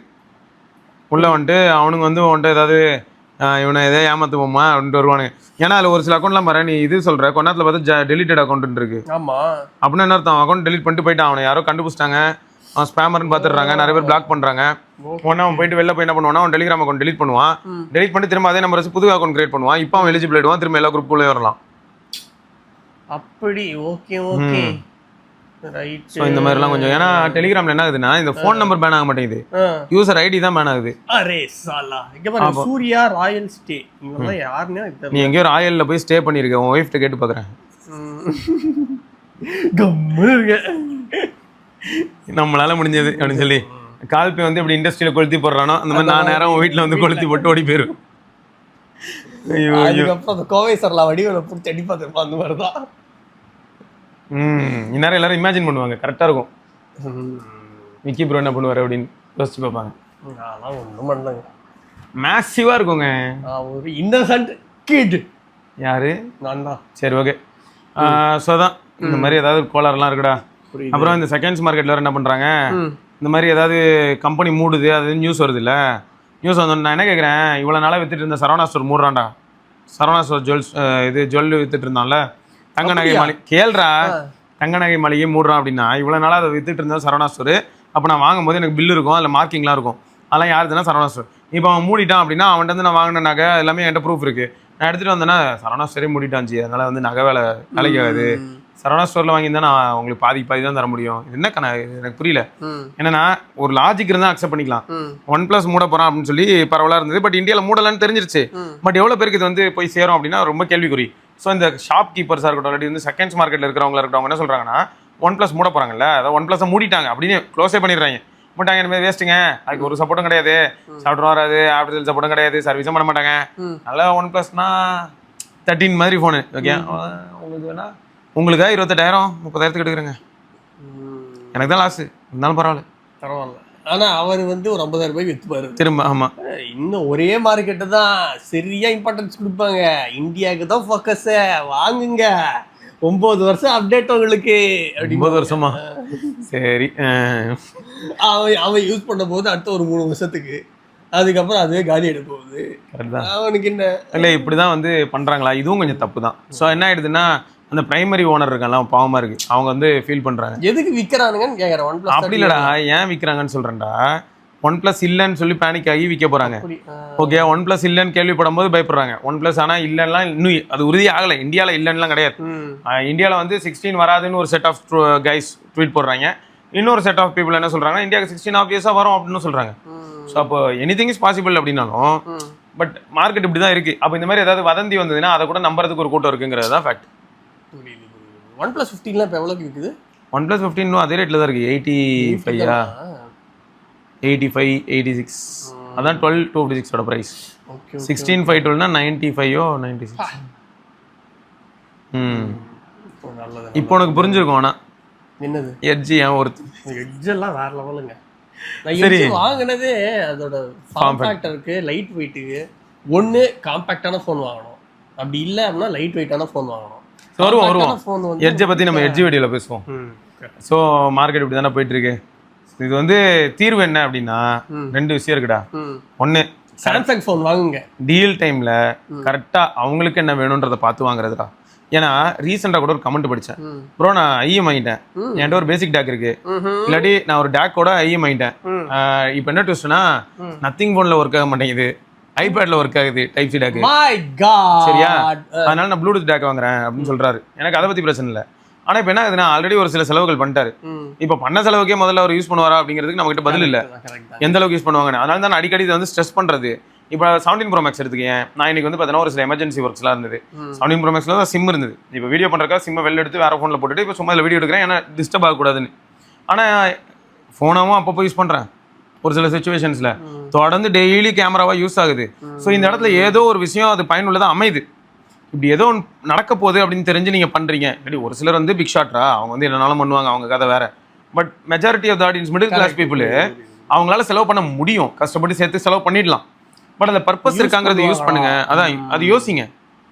உள்ள வந்துட்டு. அவனுங்க வந்து உன்ட்டு ஏதாவது இவனை எதாவது ஏமாத்துவோமா அப்படின்ட்டு வருவானுங்க. ஏன்னா அதில் ஒரு சில அக்கௌண்ட்லாம் பாரு, நீ இது சொல்ற கொண்டாத்துல பார்த்து டெலிட்டட் அக்கௌண்ட் இருக்கு. ஆமா அப்படின்னு என்ன அர்த்தம், அக்கௌண்ட் டெலிட் பண்ணிட்டு போயிட்டான், அவனை யாரோ கண்டுபிடிச்சிட்டாங்க, அவன் ஸ்பேமர்னு பார்த்துடுறாங்க, நிறைய பேர் பிளாக் பண்றாங்க. உடனே அவன் போயிட்டு வெளில போய் என்ன பண்ணுவான், அவன் டெலிகிராம் அக்கௌண்ட் டெலிட் பண்ணுவான். டெலிட் பண்ணி திரும்ப அதே நம்பர் வச்சு புது அக்கௌண்ட் கிரியேட் பண்ணுவான். இப்போ அவன் எலிஜிபிள் ஆயிடுவான், திரும்ப எல்லா குரூப்புக்குள்ளே வரலாம். அப்படி ஓகே ஓகே ரைட். சோ இந்த மாதிரி எல்லாம் கொஞ்சம், ஏன்னா டெலிகிராம்ல என்ன ஆகுதுன்னா இந்த ஃபோன் நம்பர் பேன் ஆக மாட்டேங்குது, யூசர் ஐடி தான் பேன் ஆகுது. அரே சாலா இங்க பாரு, சூர்யா ராயல் ஸ்டே இவங்க யாருன்னு நீ எங்கேயோ ராயல்ல போய் ஸ்டே பண்ணிருக்க, உன் ஒய்ஃப்ட்ட கேட்டு பாக்குறேன். கம்மு இருக்க நம்மளால முடிஞ்சது அப்படின்னு சொல்லி கால்பே வந்து இப்படி இண்டஸ்ட்ரியில கொளுத்தி போடுறானோ அந்த மாதிரி நான் நேரம் வீட்டில் வந்து கொளுத்தி போட்டு ஓடி போயிடும். ஐயோ அதுக்கப்புறம் அந்த கோவை சரலா வடிவில் பிடிச்சி அடி பார்த்துருப்போம் அந்த மாதிரி தான். இந்நேரம் எல்லாரும் இமேஜின் பண்ணுவாங்க, கரெக்டாக இருக்கும். விக்கி ப்ரோ என்ன பண்ணுவார் அப்படின்னு யோசிச்சு பார்ப்பாங்க. அதெல்லாம் ஒன்றும் பண்ணலங்க, மேசிவாக இருக்குங்க. ஒரு இன்னசென்ட் கிட். யாரு? நான் தான். சரி ஓகே. ஸோ தான் இந்த மாதிரி ஏதாவது கோளாறுலாம் இருக்குடா. அப்புறம் இந்த செகண்ட்ஸ் மார்க்கெட்டில் வேறு என்ன பண்ணுறாங்க, இந்த மாதிரி ஏதாவது கம்பெனி மூடுது அது நியூஸ் வருது இல்லை, நியூஸ் வந்தோன்னு நான் என்ன கேட்குறேன், இவ்வளோ நாளாக வித்துட்டு இருந்த சரவணா ஸ்டோர் மூடுறான்டா. சரவணா ஸ்டோர் ஜுவல் வித்துட்டு இருந்தான்ல, தங்க நகை மாளிகை கேள்றா, தங்க நகை மாளிகை மூடுறான் அப்படின்னா இவ்வளோ நாளாக அதை வித்துட்டு இருந்தா சரவணா ஸ்டோர். அப்போ நான் வாங்கும்போது எனக்கு பில்லு இருக்கும், அதில் மார்க்கிங்லாம் இருக்கும், அதெல்லாம் யாருதுன்னா சரவணா ஸ்டோர். இப்போ அவன் மூடிட்டான் அப்படின்னா அவன்கிட்ட வந்து நான் வாங்கின நகை எல்லாமே என்கிட்ட ப்ரூஃப் இருக்குது. நான் எடுத்துகிட்டு வந்தேன்னா சரவணா ஸ்டோரே மூடிட்டான்ச்சு, அதனால் வந்து நகை வேலைக்கு ஆகுது. சரவணா ஸ்டோரில் வாங்கியிருந்தா நான் உங்களுக்கு பாதி தான் தர முடியும். இது என்ன எனக்கு புரியல. என்னன்னா ஒரு லாஜிக் இருந்தால் அக்செப்ட் பண்ணிக்கலாம். OnePlus மூட போகிறான் அப்படின்னு சொல்லி பரவலாக இருந்தது. பட் இந்தியாவில் மூடலான்னு தெரிஞ்சிருச்சு. பட் எவ்வளோ பேருக்கு இது வந்து போய் சேரும் அப்படின்னா ரொம்ப கேள்விக்குறி. ஸோ இந்த ஷாப் கீப்பர்ஸாக இருக்கட்டும், இல்லாட்டி வந்து செகண்ட்ஸ் மார்க்கெட்டில் இருக்கிறவங்களா இருக்கட்டும், என்ன சொல்கிறாங்கன்னா OnePlus மூட போகிறாங்கல்ல, அதாவது OnePlus மூடிட்டாங்க அப்படின்னு க்ளோஸே பண்ணிடுறாங்க. பட் இந்த மாதிரி வேஸ்ட்டுங்க, அதுக்கு ஒரு சப்போர்ட்டும் கிடையாது, சாஃப்ட்வேர் வராது, ஆப்டிகல் சப்போர்ட்டும் கிடையாது, சர்வீஸும் பண்ண மாட்டாங்க. நல்லா OnePlusனா 13 மாதிரி ஃபோனு ஓகே, உங்களுக்கு வேணா உங்களுக்கா 28,000 30,000 எடுக்கிறேங்க, எனக்கு தான் லாஸு, இருந்தாலும் பரவாயில்ல. ஆனால் அவர் வந்து ஒரு 50,000 ரூபாய்க்கு விற்றுப்பாரு திரும்ப. ஆமாம், இன்னும் ஒரே மார்க்கெட்டு தான் சரியா இம்பார்ட்டன்ஸ் கொடுப்பாங்க, இந்தியாவுக்கு தான் ஃபோக்கஸு, வாங்குங்க 9 வருஷம் அப்டேட் உங்களுக்கு. 9 வருஷமா? சரி. அவன் யூஸ் பண்ண போது அடுத்த ஒரு 3 வருஷத்துக்கு, அதுக்கப்புறம் அதுவே காலி எடுக்க போகுது. அவனுக்கு என்ன இல்லை, இப்படிதான் வந்து பண்றாங்களா? இதுவும் கொஞ்சம் தப்பு தான். ஸோ என்ன ஆயிடுதுன்னா அந்த பிரைமரி ஓனர் இருக்கான்லாம் பாவமா இருக்கு, அவங்க வந்து ஃபீல் பண்றாங்க. எதுக்கு விற்கிறானுங்கன்னு கேட்குறேன். OnePlus அப்படி இல்லடா, ஏன் விற்கிறாங்கன்னு சொல்றேன்டா. OnePlus இல்லைன்னு சொல்லி பேனிக் ஆகி விற்க போறாங்க. ஓகே, OnePlus இல்லைன்னு கேள்விப்படும் போது பயப்படுறாங்க. OnePlus ஆனா இல்லைன்னா இன்னும் அது உறுதி ஆகலை. இந்தியாவில் இல்லைன்னுலாம் கிடையாது. இந்தியாவில் வந்து 16 வராதுன்னு ஒரு செட் ஆஃப் கைஸ் ட்வீட் போடுறாங்க. இன்னொரு செட் ஆஃப் பீப்புள் என்ன சொல்றாங்க, இந்தியாவுக்கு 16 ஆப்வியஸாக வரும் அப்படின்னு சொல்றாங்க. ஸோ அப்போ எனிதிங் இஸ் பாசிபிள் அப்படின்னாலும், பட் மார்க்கெட் இப்படி தான் இருக்கு. அப்போ இந்த மாதிரி ஏதாவது வதந்தி வந்ததுன்னா அதை கூட நம்புறதுக்கு ஒரு கூட்டம் இருக்குங்கிறது தான் ஃபேக்ட். OnePlus 15 இப்போ எவ்வளோக்கு விற்குது? OnePlus 15 அதே ரேட்டில் தான் இருக்குது. 85 85 86 அதான் 12,256 ப்ரைஸ். 16,512 95 96. இப்போ உனக்கு புரிஞ்சிருக்கும். ஆனால் என்னது எட்ஜ் ஏன் ஒருத்து எட்ஜெல்லாம் வேற லெவலுங்க. சரி, வாங்கினதே அதோட ஃபார்ம் ஃபேக்டருக்கு, லைட் வெயிட்டுக்கு. ஒன்று காம்பேக்டான ஃபோன் வாங்கணும், அப்படி இல்லை அப்படின்னா லைட் வெயிட்டான ஃபோன் வாங்கணும். வருவோம் எட்ஜை பற்றி நம்ம எட்ஜ் வீடியோவில் பேசுவோம். ஸோ மார்க்கெட் இப்படி தானே போயிட்டு இருக்கு. இது வந்து தீர்வு என்ன அப்படின்னா 2 விஷயம் இருக்குடா. ஒன்று, சாம்சங் ஃபோன் வாங்குங்க, டீல் டைமில் கரெக்டாக அவங்களுக்கு என்ன வேணுன்றதை பார்த்து வாங்குறதுடா. ஏன்னா ரீசெண்டாக கூட ஒரு கமெண்ட் படித்தேன், ப்ரோ நான் ஐஎம் வாங்கிட்டேன், என்கிட்ட ஒரு பேசிக் டேக் இருக்கு, இல்லாட்டி நான் ஒரு டேக்கோட ஐஎம் வாங்கிட்டேன். இப்போ என்ன ட்விஸ்ட்னா நத்திங் ஃபோனில் ஒர்க் ஆக மாட்டேங்குது, ஐபேட்ல ஒர்க் ஆகுது டைப் சி டேக். சரியா, அதனால நான் ப்ளூடூத் டேக் வாங்குறேன் அப்படின்னு சொல்றாரு. எனக்கு அதை பத்தி பிரச்சனை இல்லை. ஆனா இப்போ என்ன ஆகுதுன்னா ஆல்ரெடி ஒரு சில செலவுகள் பண்ணிட்டாரு. இப்போ பண்ண செலவுக்கே முதல்ல அவர் யூஸ் பண்ணுவாரா அப்படிங்கிறதுக்கு நம்ம கிட்ட பதில் இல்லை, எந்த அளவுக்கு யூஸ் பண்ணுவாங்க. அதனால தான் அடிக்கடி இதை வந்து ஸ்ட்ரெஸ் பண்றது. இப்போ 17 Pro Max எடுத்துக்கேன், நான் இன்னைக்கு வந்து பார்த்தீங்கன்னா ஒரு சில எமர்ஜென்சி ஒர்க்ஸ்லாம் இருந்தது. 17 Pro Maxல தான் சிம் இருந்தது. இப்போ வீடியோ பண்றதுக்காக சிம்மை வெளில எடுத்து வேற ஃபோனில் போட்டுட்டு இப்போ சும்மா வீடியோ எடுக்கிறேன், ஏன்னா டிஸ்டர்ப் ஆகக்கூடாதுன்னு. ஆனால் ஃபோனாவும் அப்பப்போ யூஸ் பண்றேன் ஒரு சில சுச்சுவேஷன்ஸ்ல, தொடர்ந்து டெய்லி கேமராவா யூஸ் ஆகுது. ஸோ இந்த இடத்துல ஏதோ ஒரு விஷயம் அது பயனுள்ளதா அமையுது. இப்படி ஏதோ ஒன்று நடக்க போகுது அப்படின்னு தெரிஞ்சு நீங்க பண்றீங்க. ஒரு சிலர் வந்து பிக் ஷாட்ரா, அவங்க வந்து என்னன்னாலும் பண்ணுவாங்க, அவங்க கதை வேற. But majority of the audience middle class people அவங்களால செலவு பண்ண முடியும், கஷ்டப்பட்டு சேர்த்து செலவு பண்ணிடலாம். பட் அந்த பர்பஸ் இருக்காங்கிறது யூஸ் பண்ணுங்க, அதான் அது யோசிங்க.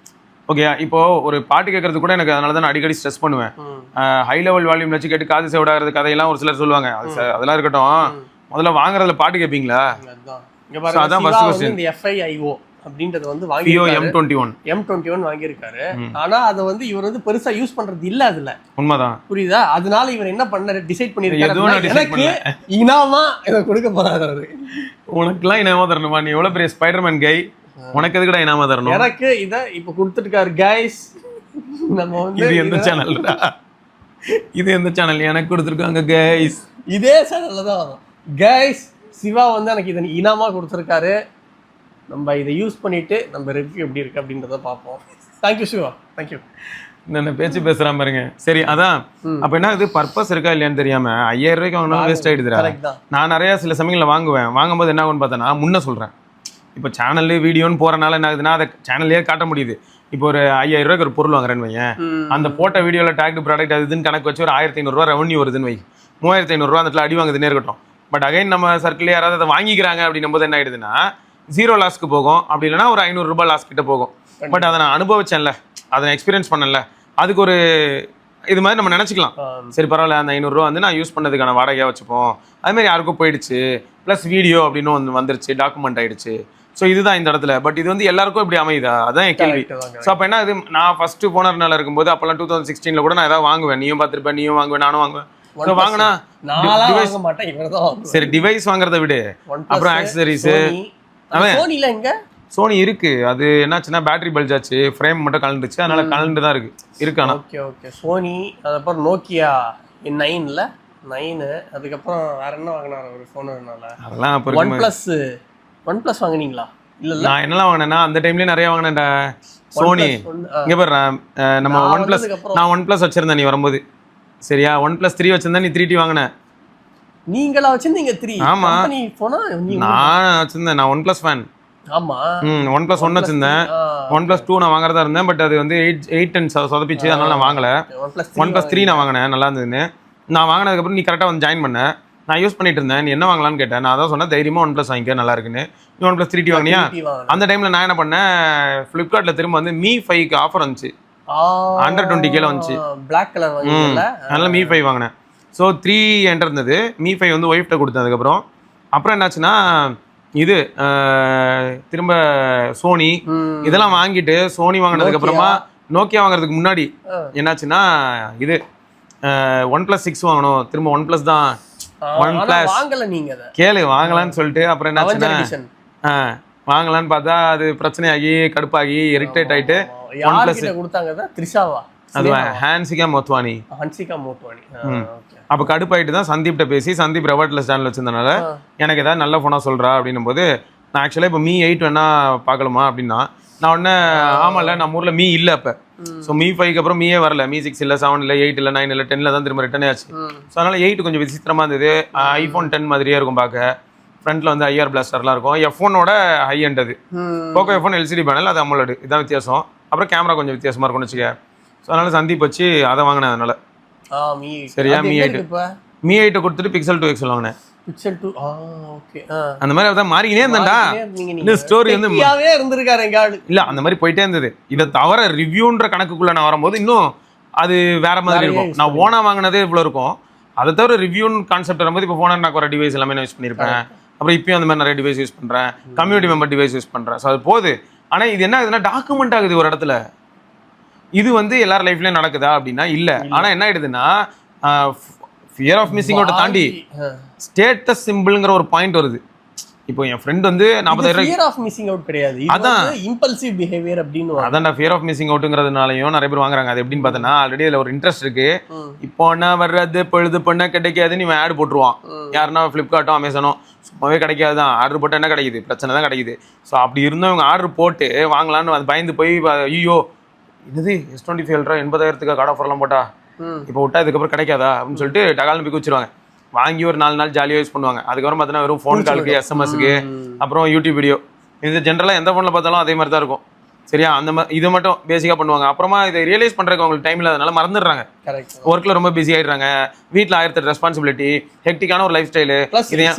ஓகே, இப்போ ஒரு பாட்டு கேட்கறது கூட எனக்கு அதனால தான் நான் அடிக்கடி ஸ்ட்ரெஸ் பண்ணுவேன். ஹை லெவல் வால்யூம் வச்சு கேட்டு காது சேவடாகிறது கதையெல்லாம் ஒரு சிலர் சொல்லுவாங்க. அதெல்லாம் இருக்கட்டும், முதல்ல வாங்குறதுல பாட்டு கேட்பீங்களா? அதான் ஃபர்ஸ்ட் क्वेश्चन. இந்த FIIO அப்படின்றது வந்து வாங்கி M21 வாங்கியிருக்காரு. ஆனா அதை வந்து இவர் வந்து பெருசா யூஸ் பண்றது இல்ல. அதுல உண்மைதான், புரியுதா? அதனால இவர் என்ன பண்ணாரு, டிசைட் பண்ணிருக்காரு, எனக்கு இனாமா இதை கொடுக்க போறாரு அவரு. உனக்குலாம் இனாமா தரணுமா? நீ எவ்வளவு பெரிய ஸ்பைடர்மேன் கை, உனக்கு எதுக்குடா இனாமா தரணும்? எனக்கு இதை இப்ப கொடுத்துருக்காரு. கைஸ், நம்ம வந்து இது எந்த சேனல்டா? இது எந்த சேனல் எனக்கு கொடுத்துருக்காங்க? கைஸ், இதே சேனல்ல தான் வரும். கைஸ், சிவா வந்து எனக்கு இதை இனாமா கொடுத்துருக்காரு. நம்ம இதை யூஸ் பண்ணிட்டு நம்ம ரிவ்யூ எப்படி இருக்கு அப்படின்றத பார்ப்போம். Thank you Shiva, thank you. என்ன பேச்சு பேசுறாம பாருங்க. சரி அதான் அப்ப என்ன இது பர்பஸ் இருக்கா இல்லையான்னு தெரியாம 5000 ரூபாய்க்கு வாங்கினாலும் வேஸ்ட் ஆயிடுதுடா. நான் நிறைய சில சமயங்கள்ல வாங்கும்போது என்ன ஆகும்னு பார்த்தா முன்ன சொல்றேன். இப்போ சேனல் வீடியோன்னு போறனால என்ன ஆகுதுன்னா அதை சேனல்லே காட்ட முடியுது. இப்போ ஒரு 5000 ரூபாய்க்கு ஒரு பொருள் வாங்குறேன்னு வையன், அந்த போட்ட வீடியோல டேக்டு ப்ராடக்ட் அது இதுன்னு கணக்கு வச்சு ஒரு 1500 ரூபா ரெவன்யூ வருதுன்னு வை, 3500 ரூபா அந்த இடத்துல அடி வாங்குதுன்னே இருக்கட்டும். பட் அகைன் நம்ம சர்க்கிள் யாராவது அதை வாங்கிக்கிறாங்க அப்படின்னும் போது என்ன ஆயிடுதுன்னா 0 லாஸ்க்கு போகும், அப்படி இல்லைன்னா ஒரு 500 ரூபாய் லாஸ் கிட்ட போகும். பட் அதை நான் அனுபவிச்சேன்ல, அதை நான் எக்ஸ்பீரியன்ஸ் பண்ணல, அதுக்கு ஒரு இது மாதிரி நம்ம நினச்சிக்கலாம். சரி பரவாயில்ல, அந்த 500 ரூபா வந்து நான் யூஸ் பண்ணதுக்கான வாடகையாக வச்சுப்போம். அதுமாதிரி யாருக்கும் போயிடுச்சு, ப்ளஸ் வீடியோ அப்படின்னு ஒன்று வந்துருச்சு, டாக்குமெண்ட் ஆயிடுச்சு. ஸோ இதுதான் இந்த இடத்துல. பட் இது வந்து எல்லாருக்கும் இப்படி அமையுதா, அதான் என் கேள்வி. ஸோ அப்போ என்ன இது, நான் ஃபர்ஸ்ட் போனர்னால இருக்கும்போது அப்போல்லாம் 2016 கூட நான் ஏதாவது வாங்குவேன், நீயும் பார்த்துருப்பேன், நீயும் வாங்குவேன், நானும் வாங்குவேன். ஸோ வாங்கினா சரி டிவைஸ் வாங்குறத விடு, அப்புறம் ஆக்சசரிஸ் சோனி இருக்கு. அது என்னாச்சுன்னா பேட்டரி பல்ஜ் ஆச்சு, ஃப்ரேம் மட்டும் கலந்துச்சு, அதனால கலந்து தான் இருக்கு. ஆனால் ஓகே சோனி, அதுக்கப்புறம் நோக்கியா 9ல 9, அதுக்கப்புறம் வேற என்ன வாங்கினாரு ஒரு ஃபோனுனால, அதெல்லாம் அப்போ ஒன் பிளஸ் வாங்குனீங்களா? இல்ல நான் என்னெல்லாம் வாங்கினேன்னா அந்த டைம்லயே நிறைய வாங்கினேன்டா. சோனி இங்க பாரு, நம்ம ஒன் பிளஸ், நான் ஒன் பிளஸ் வச்சிருந்தேன் நீ வரும்போது, சரியா? ஒன் பிளஸ் 3 வச்சிருந்தேன், நீ 3T வாங்கின. நீங்களா வச்சிருந்தீங்க 3? ஆமா நான் வச்சிருந்தேன், நான் ஒன் பிளஸ் ஃபேன். ஆமா ஒன் பிளஸ் 1 வச்சிருந்தேன், ஒன் பிளஸ் 2 நான் வாங்குறதா இருந்தேன். பட் அது வந்து 8 சொதப்பிச்சு, அதனால நான் வாங்கல. ஒன் பிளஸ் 3 நான் வாங்கினேன், நல்லா இருந்ததுன்னு. நான் வாங்கினதுக்கப்புறம் நீ கரெக்டாக வந்து ஜாயின் பண்ண, நான் யூஸ் பண்ணிட்டு இருந்தேன். நீ என்ன வாங்கலான்னு கேட்டேன், நான் அதான் சொன்னேன் தைரியமா ஒன் பிளஸ் வாங்கிக்க, நல்லா இருக்குன்னு. நீ ஒன் பிளஸ் 3T வாங்கினியா? அந்த டைம்ல நான் என்ன பண்ணேன், ஃபிளிப்கார்ட்ல திரும்ப வந்து மீ 5க்கு ஆஃபர் வந்துச்சு, அண்டர் 20K வந்துச்சு, பிளாக் கலர் வாங்கினீங்கல, அதனால மீ 5 வாங்கினேன். ஸோ 3 என்கிட்ட இருந்தது, மீ 5 வந்து ஒய்ஃப்ட்ட கொடுத்தேன். அப்புறம் என்னாச்சுன்னா இது திரும்ப சோனி இதெல்லாம் வாங்கிட்டு, சோனி வாங்கினதுக்கு அப்புறமா நோக்கியா வாங்குறதுக்கு முன்னாடி என்னாச்சுன்னா இது ஒன் பிளஸ் 6 வாங்கணும், திரும்ப ஒன் பிளஸ் தான் ஒன் பிளஸ் வாங்கல. நீங்க கேளு வாங்கலான்னு சொல்லிட்டு அப்புறம் என்னாச்சுன்னா வாங்கலான்னு பார்த்தா அது பிரச்சனையாகி கடுப்பாகி இரிட்டேட் ஆயிட்டு ஒன் பிளஸ் கொடுத்தாங்க. த்ரிஷாவா? அது ஹான்சிகா மோத்வானி. அப்போ கடுப்பாயிட்டு தான் சந்தீப்கிட்ட பேசி, சந்தீப் ரெவர்ட்லெஸ் சேனல் வச்சிருந்தனால எனக்கு ஏதாவது நல்ல ஃபோனாக சொல்கிறா அப்படின்னும் போது, நான் ஆக்சுவலாக இப்போ மீ 8 வேணா பார்க்கலாமா அப்படின்னா, நான் உடனே ஆமாம்ல நம்ம ஊரில் மீ இல்லை அப்போ. ஸோ மீ 5க்கு அப்புறம் மீயே வரல, மீ 6 இல்லை, 7 இல்லை, 8 இல்லை, 9 இல்லை, 10ல் தான் திரும்ப ரிட்டர்னே ஆச்சு. ஸோ அதனால் 8 கொஞ்சம் விசித்திரமாக இருந்தது. iPhone 10 மாதிரியே இருக்கும் பார்க்க, ஃப்ரண்ட்டில் வந்து ஐஆர் பிளாஸ்டர்லாம் இருக்கும். F1ஓட ஹை எண்ட் அது, போக்கோ F1 LCD பேனல், அது AMOLED, இதான் வித்தியாசம். அப்புறம் கேமரா கொஞ்சம் வித்தியாசமாக இருக்கும்னு வச்சுக்க. ஸோ அதனால சந்தீப் வச்சு அதை வாங்கினேன். அதனால சரியா மீ 8 கொடுத்துட்டு Pixel 2 XL வாங்கினேன். அந்த மாதிரி அதான் மாறிக்கினே இருந்தேன்டா. இந்த ஸ்டோரி வந்து இல்ல அந்த மாதிரி போயிட்டே இருந்தது. இதை தவிர ரிவ்யூன்ற கணக்குக்குள்ள நான் வரும்போது இன்னும் அது வேற மாதிரி இருக்கும். நான் ஓனா வாங்கினதே இவ்வளவு இருக்கும். அதை தவிர ரிவ்யூன்னு கான்செப்ட் வரும்போது இப்போ போனா நான் ஒரு டிவைஸ் எல்லாமே நான் யூஸ் பண்ணியிருப்பேன். அப்புறம் இப்பயும் அந்த மாதிரி நிறைய டிவைஸ் யூஸ் பண்றேன், கம்யூனிட்டி மெம்பர் டிவைஸ் யூஸ் பண்றேன். ஸோ அது போகுது. ஆனா இது என்ன ஆகுதுன்னா டாக்குமெண்ட் ஆகுது ஒரு இடத்துல. இது வந்து எல்லார் லைஃப்லயும் நடக்குதா அப்படின்னா இல்ல. ஆனா என்ன ஆயிடுதுன்னா ஃபியர் ஆஃப் மிஸ்ஸிங் அவுட் தாண்டி ஸ்டேட்டஸ் சிம்பிள்ங்கிற ஒரு பாயிண்ட் வருது. இப்போ என் ஃப்ரெண்ட் வந்து 40,000 ஃபியர் ஆஃப் மிஸ்ஸிங் அவுட் கிடையாது, அதான் இம்பல்சிவ் பிஹேவியர் அப்படின்னு. அதான்டா ஃபியர் ஆஃப் மிஸ்ஸிங் அவுட்ங்கிறதுனாலயும் நிறைய பேர் வாங்குறாங்க. அது எப்படின்னு பார்த்தனா, ஆல்ரெடி அதில் ஒரு இன்ட்ரெஸ்ட் இருக்கு. இப்போ என்ன வர்றது பொழுது பண்ண கிடைக்காதுன்னு இவன் ஆட் போட்டுருவான். யாருன்னா ஃப்ளிப்கார்ட்டோ அமேசானோ சும்மாவே கிடைக்காது தான், ஆர்டர் போட்டால் என்ன கிடைக்குது, பிரச்சனை தான் கிடைக்குது. ஸோ அப்படி இருந்தும் இவங்க ஆர்டர் போட்டு வாங்கலான்னு அது பயந்து போய் ஐயோ இது S25 80,000 கார்டு ஆஃபர்லாம் போட்டா இப்போ விட்டா இதுக்கப்புறம் கிடைக்காதா அப்படின்னு சொல்லிட்டு டகால்னு போய் வச்சிருவாங்க. வாங்கி ஒரு 4 நாள் ஜாலியாக யூஸ் பண்ணுவாங்க. அதுக்கப்புறம் பார்த்தீங்கன்னா வெறும் ஃபோன் காலுக்கு, எஸ்எம்எஸ்க்கு, அப்புறம் யூடியூப் வீடியோ, இது ஜென்ரலாக எந்த ஃபோனில் பார்த்தாலும் அதே மாதிரி தான் இருக்கும். சரியா? அந்த மாதிரி இதை மட்டும் பேசிக்காக பண்ணுவாங்க. அப்புறமா இதை ரியலைஸ் பண்ணுறதுக்கு அவங்களுக்கு டைம் இல்லாதனால மறந்துடுறாங்க. ஒர்க்கில் ரொம்ப பிஸி ஆகிடுறாங்க. வீட்டில் 1008 ரெஸ்பான்சிபிலிட்டி, ஹெக்டிக்கான ஒரு லைஃப் ஸ்டைலு.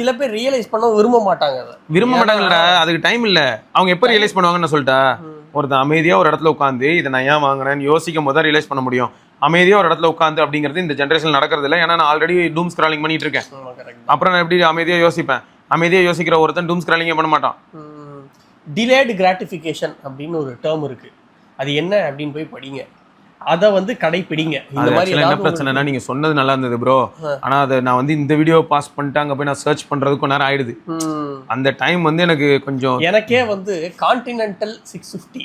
சில பேர் ரியலைஸ் பண்ண விரும்ப மாட்டாங்கடா, அதுக்கு டைம் இல்லை. அவங்க எப்போ ரியலைஸ் பண்ணுவாங்கன்னு நான் சொல்லிட்டா, ஒருத்தன் அமைதியாக ஒரு இடத்துல உட்காந்து இதை நான் ஏன் வாங்குறேன்னு யோசிக்கும் போது தான் ரியலைஸ் பண்ண முடியும். அமைதியாக ஒரு இடத்துல உட்காந்து அப்படிங்கிறது இந்த ஜென்ரேஷன் நடக்கிறது இல்லை. ஏன்னா நான் ஆல்ரெடி டூம் ஸ்க்ராலிங் பண்ணிட்டு இருக்கேன். அப்புறம் நான் எப்படி அமைதியாக யோசிப்பேன்? அமைதியாக யோசிக்கிற ஒருத்தன் டூம் ஸ்க்ராலிங்கே பண்ண மாட்டான். டிலேடு கிராட்டிஃபிகேஷன் அப்படின்னு ஒரு டேர்ம் இருக்கு. அது என்ன அப்படின்னு போய் படிங்க, அதை வந்து கடைப்பிடிங்க. இந்த மாதிரி என்ன பிரச்சனைனா, நீங்க சொன்னது நல்லா இருந்தது ப்ரோ, ஆனா அதை நான் வந்து இந்த வீடியோ பாஸ் பண்ணிட்டு அங்க போய் நான் சர்ச் பண்றதுக்கு நேரம் ஆயிடுது. அந்த டைம் வந்து எனக்கு கொஞ்சம், எனக்கே வந்து கான்டினென்டல் 650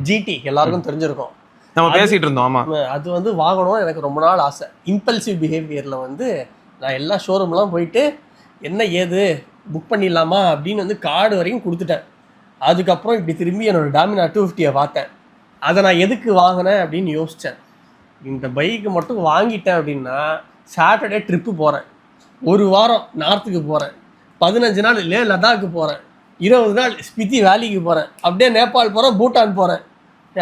GT எல்லாருக்கும் தெரிஞ்சிருக்கும், நம்ம பேசிட்டு இருந்தோம். ஆமா, அது வந்து வாங்கணும் எனக்கு ரொம்ப நாள் ஆசை. இம்பல்சிவ் பிஹேவியர்ல வந்து நான் எல்லா ஷோரூம்லாம் போயிட்டு என்ன ஏது புக் பண்ணிடலாமா அப்படின்னு வந்து கார்டு வரைக்கும் கொடுத்துட்டேன். அதுக்கப்புறம் இப்படி திரும்பி என்னோட டாமினா 250 பார்த்தேன். அதை நான் எதுக்கு வாங்கினேன் அப்படின்னு யோசித்தேன். இந்த பைக்கு மட்டும் வாங்கிட்டேன் அப்படின்னா சாட்டர்டே ட்ரிப்பு போகிறேன், ஒரு வாரம் நார்த்துக்கு போகிறேன், 15 நாள் லே லடாக்கு போகிறேன், 20 நாள் ஸ்பிதி வேலிக்கு போகிறேன், அப்படியே நேபாள் போகிறேன், பூட்டான் போகிறேன்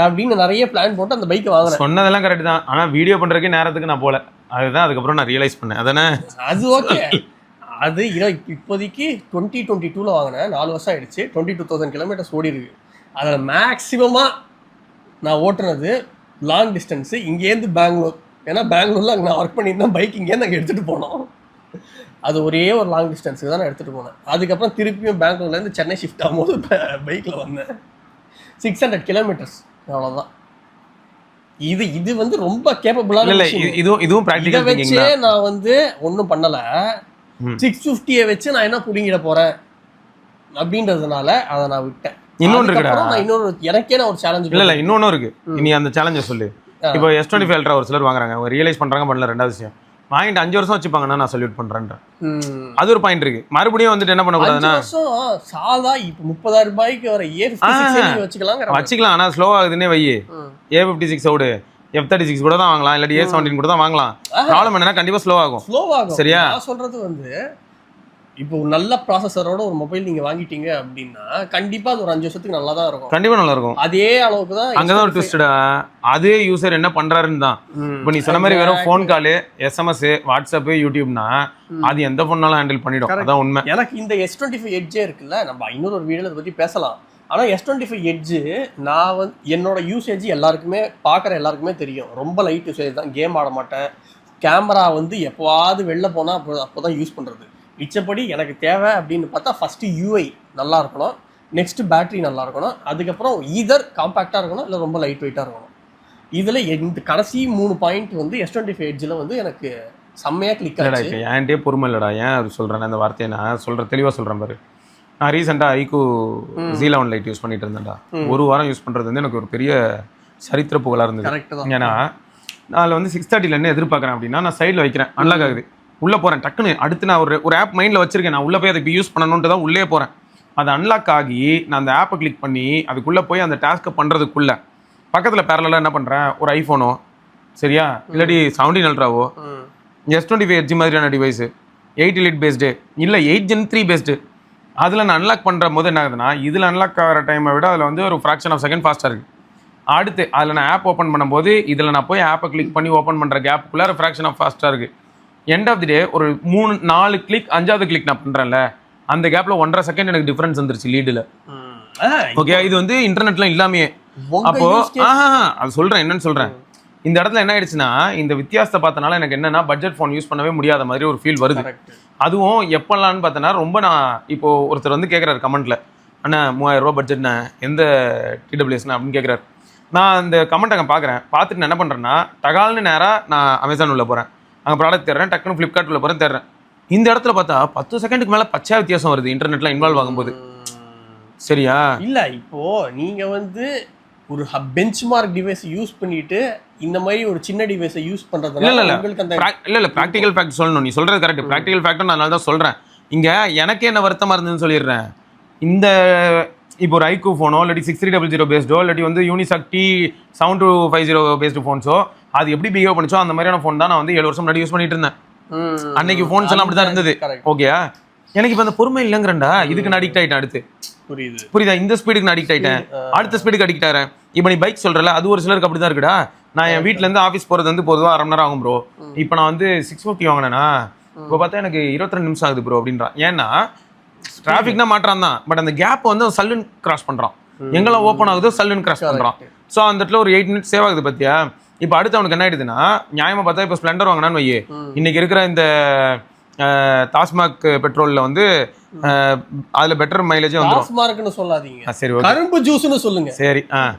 அப்படின்னு நிறைய பிளான் போட்டு அந்த பைக்கை வாங்குறேன். சொன்னதெல்லாம் கரெக்ட் தான், ஆனால் வீடியோ பண்ணுறதுக்கே நேரத்துக்கு நான் போகல. அதுதான் அதுக்கப்புறம் நான் ரியலைஸ் பண்ணேன். அதானே அது ஓகே. அது இப்போதைக்கு 2022 வாங்கினேன், 4 வருஷம் ஆயிடுச்சு. 22,000 கிலோமீட்டர்ஸ் ஓடி இருக்கு. அதில் மேக்ஸிமமாக நான் ஓட்டுனது லாங் டிஸ்டன்ஸு இங்கேருந்து பெங்களூர். ஏன்னா பெங்களூரில் அங்கே நான் ஒர்க் பண்ணியிருந்தேன், பைக் இங்கேருந்து அங்கே எடுத்துகிட்டு போனோம். அது ஒரே ஒரு லாங் டிஸ்டன்ஸுக்கு தான் நான் எடுத்துகிட்டு போனேன். அதுக்கப்புறம் திருப்பியும் பெங்களூர்லேருந்து சென்னை ஷிஃப்ட் ஆகும்போது பைக்கில் வந்தேன். 600 கிலோமீட்டர்ஸ், அவ்வளோதான். இது வந்து ரொம்ப கேப்பபிளான இல்லை. இதுவும் ப்ராக்டிக்கல் வச்சே நான் வந்து ஒன்றும் பண்ணலை. 650 வச்சு நான் என்ன புடிங்கிட போகிறேன் அப்படின்றதுனால அதை நான் விட்டேன். இன்னொன்று இருக்குடா, எனக்கே நான் ஒரு சேலஞ்ச். இல்லை இன்னொன்னும் இருக்கு. நீ அந்த சேலஞ்சை சொல்லு. இப்போ S25 அல்ட்ரா ஒரு சிலர் வாங்குறாங்க, ரியலைஸ் பண்றாங்க, பண்ணல. ரெண்டாவது விஷயம், வாங்கிட்டு 5 வருஷம் வச்சுப்பாங்கன்னா நான் சல்யூட் பண்றேன். அது ஒரு பாயிண்ட் இருக்கு. மறுபடியும் வந்துட்டு என்ன பண்ணக்கூடாதுன்னா, சாதா இப்போ 30,000 ரூபாய்க்கு வர A56 வச்சுக்கலாம். ஆனா ஸ்லோ ஆகுதுன்னே வை. A56 ஓடு F36 கூட தான் வாங்கலாம், இல்லாட்டி A17 கூட தான் வாங்கலாம். ப்ராப்ளம் என்னன்னா கண்டிப்பா ஸ்லோ ஆகும். சரியா? நான் சொல்றது வந்து இப்போ நல்ல ப்ராசஸரோட ஒரு மொபைல் நீங்க வாங்கிட்டீங்க அப்படின்னா கண்டிப்பா அது ஒரு 5 வருஷத்துக்கு நல்லா தான் இருக்கும். கண்டிப்பா நல்லா இருக்கும். அதே அளவுக்கு தான். அங்கதான் ஒரு ட்விஸ்டா, அதே யூசர் என்ன பண்றாருன்னு தான். இப்போ நீ சொன்ன மாதிரி வெறும் ஃபோன் கால், SMS, வாட்ஸ்அப், யூடியூப்னா அது எந்த ஃபோன்னாலும் ஹேண்டில் பண்ணிடும். அதான் உண்மை. எனக்கு இந்த S25 Edge இருக்குல்ல, நம்ம இன்னொரு ஒரு வீடியோல இதை பத்தி பேசலாம். ஆனா S25 Edge நான் வந்து என்னோட யூசேஜ் எல்லாருக்குமே பார்க்குற எல்லாருக்குமே தெரியும். ரொம்ப லைட் யூசேஜ் தான். கேம் ஆட மாட்டேன். கேமரா வந்து எப்போவாது வெளில போனால் அப்போதான் யூஸ் பண்ணுறது. மிச்சப்படி எனக்கு தேவை அப்படின்னு பார்த்தா ஃபஸ்ட்டு UI நல்லா இருக்கணும், நெக்ஸ்ட்டு பேட்ரி நல்லா இருக்கணும், அதுக்கப்புறம் ஈதர் காம்பேக்டாக இருக்கணும் இல்லை ரொம்ப லைட் வெயிட்டாக இருக்கணும். இதில் இந்த கடைசி 3 பாயிண்ட் வந்து S25 Edgeல வந்து எனக்கு செம்மையாக கிளிக் ஆச்சு. ஏன்ட்டே பொறுமை இல்லைடா. ஏன் அது சொல்கிறேன் அந்த வார்த்தையை நான் சொல்கிறேன், தெளிவாக சொல்கிறேன் பாரு. நான் ரீசெண்டாக ஐக்கூ Z11 லைட் யூஸ் பண்ணிட்டு இருந்தேன்டா. ஒரு வாரம் யூஸ் பண்ணுறது வந்து எனக்கு ஒரு பெரிய சரித்திர புகழாக இருந்தது. ஏன்னா நான் வந்து 630 என்ன எதிர்பார்க்குறேன் அப்படின்னா, நான் சைடில் வைக்கிறேன், அன்லாக் ஆகுது, உள்ளே போகிறேன், டக்குன்னு அடுத்து நான் ஒரு ஆப் மைண்டில் வச்சிருக்கேன், நான் உள்ளே போய் அதை இப்போ யூஸ் பண்ணணுன்ட்டு தான் உள்ளே போகிறேன். அது அன்லாக் ஆகி நான் அந்த ஆப்பை கிளிக் பண்ணி அதுக்குள்ளே போய் அந்த டாஸ்க்கை பண்ணுறதுக்குள்ளே பக்கத்தில் பேரலாக என்ன பண்ணுறேன், ஒரு ஐஃபோனோ சரியா, இல்லாட்டி 17 அல்ட்ராவோ, S25 Edge மாதிரியான டிவைஸு 8 எலிட் பேஸ்டு இல்லை 8 Gen 3 பேஸ்டு, அதில் நான் அன்லாக் பண்ணுற போது என்ன ஆகுதுன்னா, இதில் அன்லாக் ஆகிற டைமை விட அதில் வந்து ஒரு ஃப்ராக்ஷன் ஆஃப் செகண்ட் ஃபாஸ்ட்டாக இருக்குது. அடுத்து அதில் நான் ஆப் ஓப்பன் பண்ணும்போது இதில் நான் போய் ஆப்பை கிளிக் பண்ணி ஓப்பன் பண்ணுற கேப்புக்குள்ளே ஒரு ஃப்ராக்ஷன் ஆஃப் ஃபாஸ்ட்டாக இருக்குது. எண்ட் ஆஃப் தி டே ஒரு 3-4 கிளிக், 5வது கிளிக் நான் பண்ணுறேன்ல, அந்த கேப்பில் 1.5 செகண்ட் எனக்கு டிஃப்ரென்ஸ் வந்துருச்சு லீடில். ஓகே, இது வந்து இன்டர்நெட்ல இல்லாமே. அப்போ அது சொல்கிறேன், என்னன்னு சொல்கிறேன், இந்த இடத்துல என்ன ஆயிடுச்சுன்னா, இந்த வித்தியாசத்தை பார்த்தனால எனக்கு என்னன்னா பட்ஜெட் ஃபோன் யூஸ் பண்ணவே முடியாத மாதிரி ஒரு ஃபீல் வருது. அதுவும் எப்போலான்னு பார்த்தோன்னா, ரொம்ப நான் இப்போ ஒருத்தர் வந்து கேட்குறாரு கமெண்ட்ல, அண்ணா 3000 ரூபா பட்ஜெட்ண்ணா எந்த TWSண்ணா அப்படின்னு கேட்குறாரு. நான் அந்த கமெண்ட் அங்கே பார்க்குறேன், பார்த்துட்டு நான் என்ன பண்ணுறேன்னா, டகால்னு நேராக நான் அமேசான் உள்ள போகிறேன், அங்கே ப்ராடக்ட் தேடுறேன், டக்குன்னு ஃப்ளிப்கார்ட் உள்ள போகிறேன், தேடுறேன். இந்த இடத்துல பார்த்தா 10 செகண்டுக்கு மேலே பச்சா வித்தியாசம் வருது இன்டர்நெட்டில் இன்வால்வ் ஆகும்போது. சரியா? இல்லை, இப்போது நீங்கள் வந்து ஒரு பெஞ்ச் மார்க் டிவைஸ் யூஸ் பண்ணிட்டு இந்த மாதிரி ஒரு சின்ன டிவைஸை யூஸ் பண்ணுறதுனால உங்களுக்கு அந்த இல்லை ப்ராக்டிக்கல் ஃபேக்ட் சொல்லணும். நீ சொல்கிறது கரெக்ட், ப்ராக்டிக்கல் ஃபேக்ட்டும் நான் அதனால தான் சொல்கிறேன். இங்கே எனக்கே என்ன வருத்தமாக இருந்ததுன்னு சொல்லிடுறேன். இந்த இப்போ ஒரு ஐக்கூ ஃபோனோ இல்லாட்டி 6300 பேஸ்டோ இல்லாட்டி வந்து யூனிசாக் T7250 பேஸ்டு ஃபோன்ஸோ அது எப்படி பிஹேவ் பண்ணிச்சோ அந்த மாதிரியான ஃபோன் தான் நான் வந்து 7 வருஷம் முன்னாடி யூஸ் பண்ணிட்டு இருந்தேன். அன்னைக்கு ஃபோன்ஸ் எல்லாம் அப்படி தான் இருந்தது. ஓகே, எனக்கு இப்போ அந்த பொறுமை இல்லைங்கிறேன்டா, இதுக்கு நான் அடிக்ட் ஆகிட்டேன். அடுத்து புரியுதா, இந்த ஸ்பீடுக்கு நான் அடிக்ட் ஆகிட்டேன், அடுத்த ஸ்பீடுக்கு அடிக்ட் ஆகிறேன். இப்போ நீ பைக் சொல்கிறல, அது ஒரு சிலருக்கு அப்படி தான் இருக்குடா. நான் என் வீட்டிலேருந்து ஆஃபீஸ் போகிறது வந்து பொதுவாக 1/2 மணி நேரம் ஆகும் ப்ரோ. இப்போ நான் வந்து 650 வாங்கினேன்னா இப்போ பார்த்தா எனக்கு 22 நிமிஷம் ஆகுது ப்ரோ அப்படின்றான். ஏன்னா டிராஃபிக்னா மாற்றான் தான், பட் அந்த கேப் வந்து சல்லுன்னு கிராஸ் பண்ணுறான். எங்கெல்லாம் ஓப்பன் ஆகுதோ சல்லுன்னு கிராஸ் பண்ணுறான். ஸோ அந்த இடத்துல ஒரு 8 மினிட்ஸ் சேவ் ஆகுது பார்த்தியா. இப்போ அடுத்து அவனுக்கு என்ன ஆயிடுதுன்னா, நியாயமாக பார்த்தா இப்போ ஸ்ப்ளெண்டர் வாங்கினான்னு வையே, இன்னைக்கு இருக்கிற இந்த டாஸ்மாக் பெட்ரோலில் வந்து அதில் பெட்டர் மைலேஜே வந்துடும். டாஸ்மார்க்னு சொல்லாதீங்க, சரி, கரும்பு ஜூஸ்னு சொல்லுங்க. சரி,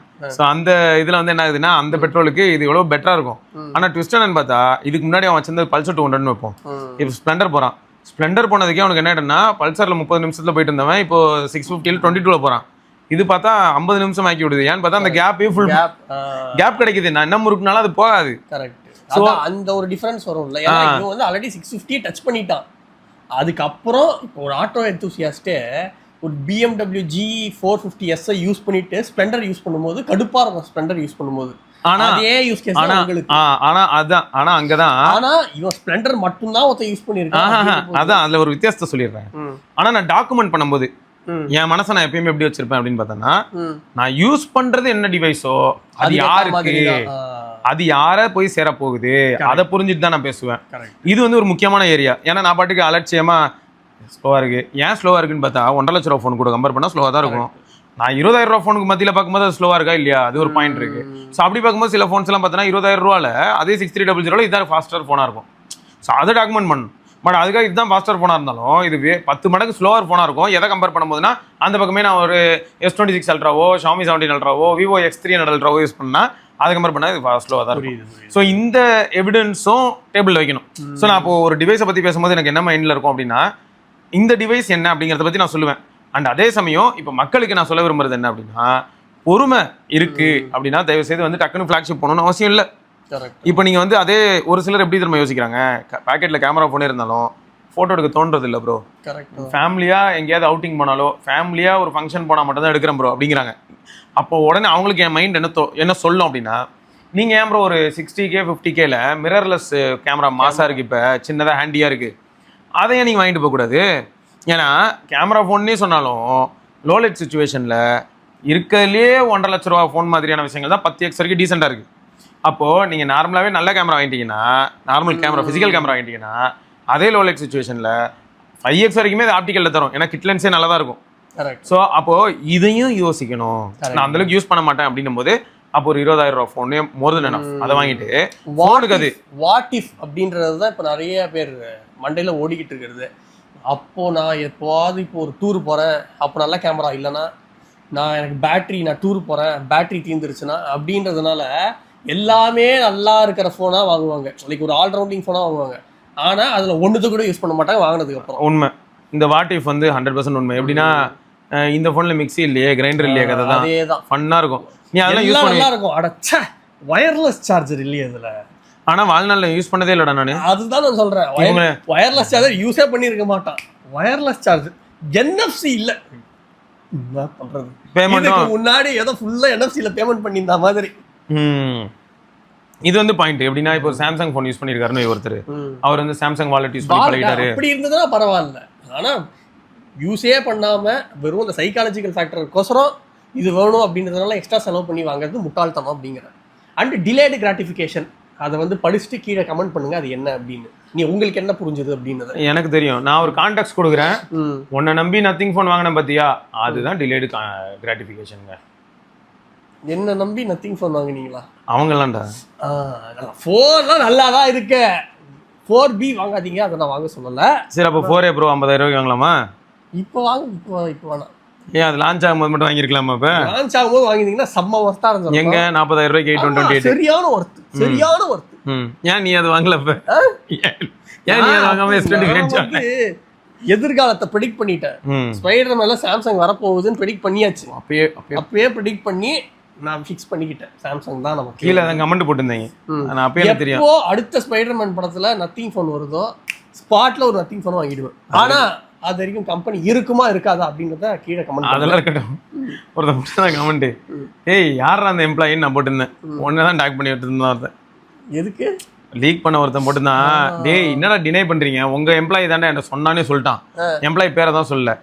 ஸோ அந்த இதில் வந்து என்ன ஆகுதுன்னா, அந்த பெட்ரோலுக்கு இது எவ்வளோ பெட்டராக இருக்கும். ஆனால் ட்விஸ்ட் என்னன்னு பார்த்தா, இதுக்கு முன்னாடி அவன் வச்சிருந்த பல்சர் 200ன்னு வைப்போம், இப்போ ஸ்ப்ளெண்டர் போகிறான். ஸ்ப்ளெண்டர் போனதுக்கே அவனுக்கு என்ன ஆயிடுன்னா, பல்சரில் 30 நிமிஷத்தில் போயிட்டு இருந்தவன் இப்போ 650 22 போகிறான். இது பார்த்தா 50 நிமிஷம் ஆக்கி விடுது. ஏன்னு பார்த்தா அந்த கேப்பே ஃபுல் கேப் கிடைக்குது. நான் என்ன முறுக்குனாலும் அது போகாது. கரெக்ட். ஸோ அந்த ஒரு டிஃபரன்ஸ் வரும்ல. ஏன்னா இவன் வந்து ஆல்ரெடி 650 டச் பண்ணிட்டான். அதுக்கப்புறம் இப்போ ஒரு ஆட்டோ எந்தூசியாஸ்டே ஒரு BMW G450S யூஸ் பண்ணிட்டு ஸ்ப்ளெண்டர் யூஸ் பண்ணும்போது கடுப்பா இருக்கும். ஸ்ப்ளெண்டர் யூஸ் பண்ணும்போது ஆனா அதே யூஸ் கேஸ் தான் உங்களுக்கு. ஆனா அங்கதான் இவன் ஸ்ப்ளெண்டர் மட்டும் தான் ஒருத்தன் யூஸ் பண்ணிருக்கான். அதான் அதுல ஒரு வித்தியாசத்தை சொல்லிடுறேன். ஆனா நான் டாக்குமெண்ட் பண்ணும்போது என் மனசை நான் எப்பயுமே எப்படி வச்சிருப்பேன் அப்படின்னு பார்த்தோன்னா, நான் யூஸ் பண்றது என்ன டிவைஸோ அது யாருக்கு, அது யார போய் சேர போகுது அதை புரிஞ்சுட்டு தான் நான் பேசுவேன். இது வந்து ஒரு முக்கியமான ஏரியா. ஏன்னா நான் பாட்டுக்கு அலட்சியமா ஸ்லோவா இருக்கு, ஏன் ஸ்லோவா இருக்குன்னு பார்த்தா 1.5 லட்ச ரூபா ஃபோன் கூட கம்பேர் பண்ணா ஸ்லோவா தான் இருக்கும். நான் 20,000 ரூபா ஃபோனுக்கு மத்தியில் பார்க்கும்போது அது ஸ்லோவா இருக்கா இல்லையா, அது ஒரு பாயிண்ட் இருக்கு. ஸோ அப்படி பார்க்கும்போது சில ஃபோன்ஸ் எல்லாம் பார்த்தீங்கன்னா 20,000 ரூபால அதே 6300 இதான் ஃபாஸ்டர் ஃபோனா இருக்கும். ஸோ அதை டாக்குமெண்ட் பண்ணணும். பட் அதுக்காக இதுதான் ஃபாஸ்டர் ஃபோனாக இருந்தாலும் இது 10 மடங்கு ஸ்லோவர் ஃபோனாக இருக்கும். எதை கம்பேர் பண்ணும்போதுனா அந்த பக்கமே நான் ஒரு S26 அல்ட்ராவோ, Xiaomi 17 அல்ட்ராவோ, Vivo X300 அல்ட்ராவோ யூஸ் பண்ணால் அதை கம்பேர் பண்ணால் இது ஸ்லோவாக தான் இருக்கும். ஸோ இந்த எவிடன்ஸும் டேபிள் வைக்கணும். ஸோ நான் இப்போ ஒரு டிவைஸை பற்றி பேசும்போது எனக்கு என்ன மைண்டில் இருக்கும் அப்படின்னா, இந்த டிவைஸ் என்ன அப்படிங்கிறத பற்றி நான் சொல்லுவேன். அண்ட் அதே சமயம் இப்போ மக்களுக்கு நான் சொல்ல விரும்புறது என்ன அப்படின்னா, பொறுமை இருக்கு அப்படின்னா தயவு செய்து வந்து டக்குன்னு ஃப்ளாக்ஷிப் பண்ணணும்னு அவசியம் இல்லை. இப்போ நீங்கள் வந்து அதே ஒரு சிலர் எப்படி திரும்ப யோசிக்கிறாங்க, பேக்கெட்டில் கேமரா ஃபோனே இருந்தாலும் ஃபோட்டோ எடுக்க தோன்றது இல்லை ப்ரோ, ஃபேமிலியாக எங்கேயாவது அவுட்டிங் போனாலோ ஃபேமிலியாக ஒரு ஃபங்க்ஷன் போனால் மட்டும் தான் எடுக்கிறேன் ப்ரோ அப்படிங்கிறாங்க. அப்போ உடனே அவங்களுக்கு என் மைண்ட் என்ன சொல்லும் அப்படின்னா, நீங்கள் ஏன் ப்ரோ ஒரு 60K 50Kல மிரர்லெஸ் கேமரா மாசாக இருக்குது, இப்போ சின்னதாக ஹேண்டியாக இருக்குது, அதையே நீங்கள் வாங்கிட்டு போகக்கூடாது. ஏன்னா கேமரா ஃபோன்னே சொன்னாலும் லோலைட் சுச்சுவேஷனில் இருக்கிறதுலே 1.5 லட்ச ரூபா ஃபோன் மாதிரியான விஷயங்கள் தான் 10x வரைக்கும் டீசெண்டாக இருக்குது. அப்போது நீங்கள் நார்மலாகவே நல்ல கேமரா வாங்கிட்டீங்கன்னா, நார்மல் கேமரா ஃபிசிக்கல் கேமரா வாங்கிட்டீங்கன்னா அதே லோலைட் சுச்சுவேஷனில் 5x வரைக்குமே அது ஆப்டிக்கலில் தரும். ஏன்னா கிட் லென்ஸே நல்லா தான் இருக்கும். ஸோ அப்போது இதையும் யோசிக்கணும். நான் அந்தளவுக்கு யூஸ் பண்ண மாட்டேன் அப்படின்னும் போது அப்போ ஒரு 20,000 ரூபா ஃபோனே மோர் தென் எனஃப் அதை வாங்கிட்டு ஃபோனுக்கு அது வாட் இஃப் அப்படின்றது தான் இப்போ நிறைய பேர் மண்டையில் ஓடிக்கிட்டு இருக்கிறது. அப்போது நான் எப்போவாது இப்போ ஒரு டூர் போகிறேன், அப்போ நல்ல கேமரா இல்லைன்னா நான் டூர் போகிறேன் பேட்டரி தீர்ந்துருச்சுன்னா அப்படின்றதுனால எல்லாமே நல்லா இருக்கிற ஃபோனாக வாங்குவாங்க. லைக் ஒரு ஆல்ரவுண்டிங் ஃபோனாக வாங்குவாங்க. ஆனால் அதில் ஒன்றுத்து கூட யூஸ் பண்ண மாட்டாங்க வாங்கினதுக்கு அப்புறம். உண்மை, இந்த வாட் இஃப் வந்து 100% உண்மை. எப்படின்னா இந்த ஃபோனில் மிக்ஸி இல்லையே, கிரைண்டர் இல்லையே, கதை தான். அதே தான் ஃபன்னாக இருக்கும். நீ அதெல்லாம் யூஸ் பண்ணி நல்லா இருக்கும். அடச்சா வயர்லெஸ் சார்ஜர் இல்லையே அதில். ஆனால் வாழ்நாளில் யூஸ் பண்ணதே இல்லைடா நான். அதுதான் நான் சொல்கிறேன், வயர்லெஸ் சார்ஜர் யூஸே பண்ணியிருக்க மாட்டான். வயர்லெஸ் சார்ஜர் NFC இல்லை, என்ன பண்ணுறது? பேமெண்ட் முன்னாடி ஏதோ ஃபுல்லாக NFCயில் பேமெண்ட் பண்ணியிருந்தா மாதிரி. இது வந்து பாயிண்ட். எப்படின்னா இப்போ ஒரு சாம்சங் ஃபோன் யூஸ் பண்ணியிருக்காருன்னு ஒருத்தர், அவர் வந்து சாம்சங் வாலெட் யூஸ் பண்ணி பழகிட்டாரு. அப்படி இருந்ததுன்னா பரவாயில்ல. ஆனால் யூஸே பண்ணாமல் வெறும் அந்த சைக்காலஜிக்கல் ஃபேக்டருக்கோசரம் இது வேணும் அப்படின்றதுனால எக்ஸ்ட்ரா செலவு பண்ணி வாங்குறது முட்டாள்தனம் அப்படிங்கிற. அண்ட் டிலேடு கிராட்டிஃபிகேஷன், அதை வந்து படிச்சுட்டு கீழே கமெண்ட் பண்ணுங்க அது என்ன அப்படின்னு. நீ உங்களுக்கு என்ன புரிஞ்சுது அப்படின்றது எனக்கு தெரியும். நான் ஒரு கான்டாக்ட் கொடுக்குறேன், உன்னை நம்பி நத்திங் ஃபோன் வாங்கினேன் பார்த்தியா, அதுதான் டிலேடு கிராட்டிஃபிகேஷனுங்க. என்ன நம்பி நத்திங் ஃபோன் வாங்கினீங்களா? அவங்களாம்டா ஃபோன்லாம் நல்லா தான் இருக்கு. 4B வாங்காதீங்க, அதை நான் வாங்க சொல்லலை. சரி அப்போ 4A ப்ரோ 50,000 வாங்கலாமா? இப்போ வாங்க, இப்போ வேணாம். ஏன் அது லான்ச் ஆகும்போது மட்டும் வாங்கியிருக்கலாமா? இப்போ லான்ச் ஆகும்போது வாங்கினீங்கன்னா செம்ம ஒர்த்தா இருந்துச்சு. எங்க 40,000 828 சரியான ஒர்த்து. ஏன் நீ அது வாங்கல? இப்போ ஏன் நீ அது வாங்காம S20 எதிர்காலத்தை ப்ரெடிக்ட் பண்ணிட்டேன். ஸ்பைடர்மேன்ல சாம்சங் வரப்போகுதுன்னு ப்ரெடிக்ட் பண்ணியாச்சு. அப்பயே ப்ரெடிக்ட் பண்ணி நான் ஃபிக்ஸ் பண்ணிக்கிட்டேன். சாம்சங் தான் நமக்கு. கீழே தான் கமெண்ட் போட்டுருந்தீங்க, நான் அப்பயே தெரியும். இப்போ அடுத்த ஸ்பைடர்மேன் படத்துல நத்திங் ஃபோன் வருதோ ஸ்பாட்ல ஒரு நத்திங் ஃபோன் வாங்கிடுவேன். ஆனா அது வரைக்கும் கம்பெனி இருக்குமா இருக்காதா அப்படின்றத கீழே கமெண்ட். அதெல்லாம் இருக்கட்டும். ஒருத்தன் கமெண்ட், ஏய் யாரா அந்த எம்ப்ளாயின்னு நான் போட்டிருந்தேன். ஒன்னு தான் டாக் பண்ணி விட்டுருந்தேன். ஒருத்தன் எதுக்கு லீக் பண்ண ஒருத்தன் போட்டுதான், டேய் என்னடா டினை பண்றீங்க, உங்க எம்ப்ளாயி தாண்டா என்ன சொன்னானே சொல்லிட்டான். எம்ப்ளாயி பேரை தான் சொல்லல.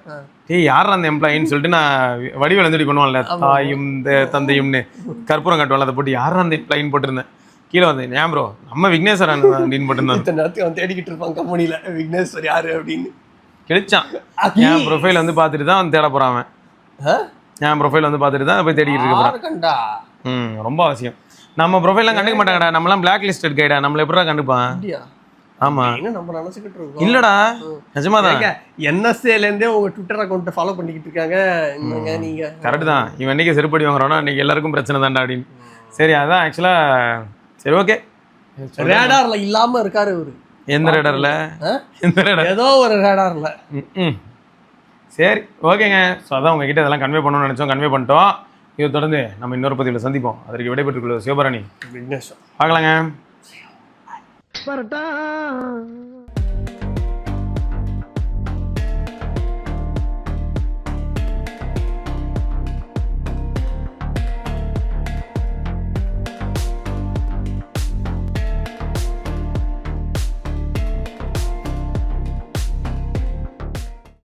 டேய் யாரா அந்த எம்ப்ளாயின்னு சொல்லிட்டு நான் வடிவேல் வந்து பண்ணுவான்ல, தாயும் தந்தையும்னு கற்பூரம் காட்டுவாள், அதை போட்டு யாரா அந்த எம்ப்ளாயின்னு போட்டிருந்தேன். கீழே வந்தேன், ஏன் ப்ரோ நம்ம விக்னேஸ்வர் அப்படின்னு போட்டிருந்தேன். தேடிக்கிட்டு இருப்பான் கம்பெனியில விக்னேஸ்வர் யாரு அப்படின்னு கிடைச்சான். என் ப்ரொஃபைல் வந்து பார்த்துட்டு தான் வந்து தேட போறான். என் ப்ரொஃபைல் வந்து பார்த்துட்டு தான் போய் தேடிக்கிட்டு இருக்க. ரொம்ப அவசியம். நம்ம ப்ரொஃபைல்லாம் கண்டுக்க மாட்டாங்கடா, நம்மளாம் பிளாக் லிஸ்டட் கைடா, நம்மள எப்படா கண்டுப்பான்? ஆமா நம்ம நினைச்சுக்கிட்டு இருக்கோம். இல்லடா நிஜமாதான். NSAல இருந்தே உங்க ட்விட்டர் அக்கௌண்ட் ஃபாலோ பண்ணிக்கிட்டு இருக்காங்க. நீங்க கரெக்ட் தான். இவன் என்னைக்கு செருப்படி வாங்குறானோ அன்னைக்கு எல்லாருக்கும் பிரச்சனை தான்டா அப்படின்னு. சரி அதான் ஆக்சுவலா. சரி ஓகே, ரேடார்ல இல்லாம இருக்காரு இவரு. எந்த ரேடார்ல? எந்த ரேடார்? ஏதோ ஒரு ரேடார்ல. சரி ஓகேங்க. ஸோ அதான் உங்ககிட்ட இதெல்லாம் கன்வே பண்ணணும்னு நினைச்சோம், கன்வே பண்ணிட்டோம். இதை தொடர்ந்து நம்ம இன்னொரு பதிவில் சந்திப்போம். அதற்கு விடைபெற்றுக் கொள்வது சிவபரணி விக்னேஷ். பார்க்கலாங்க.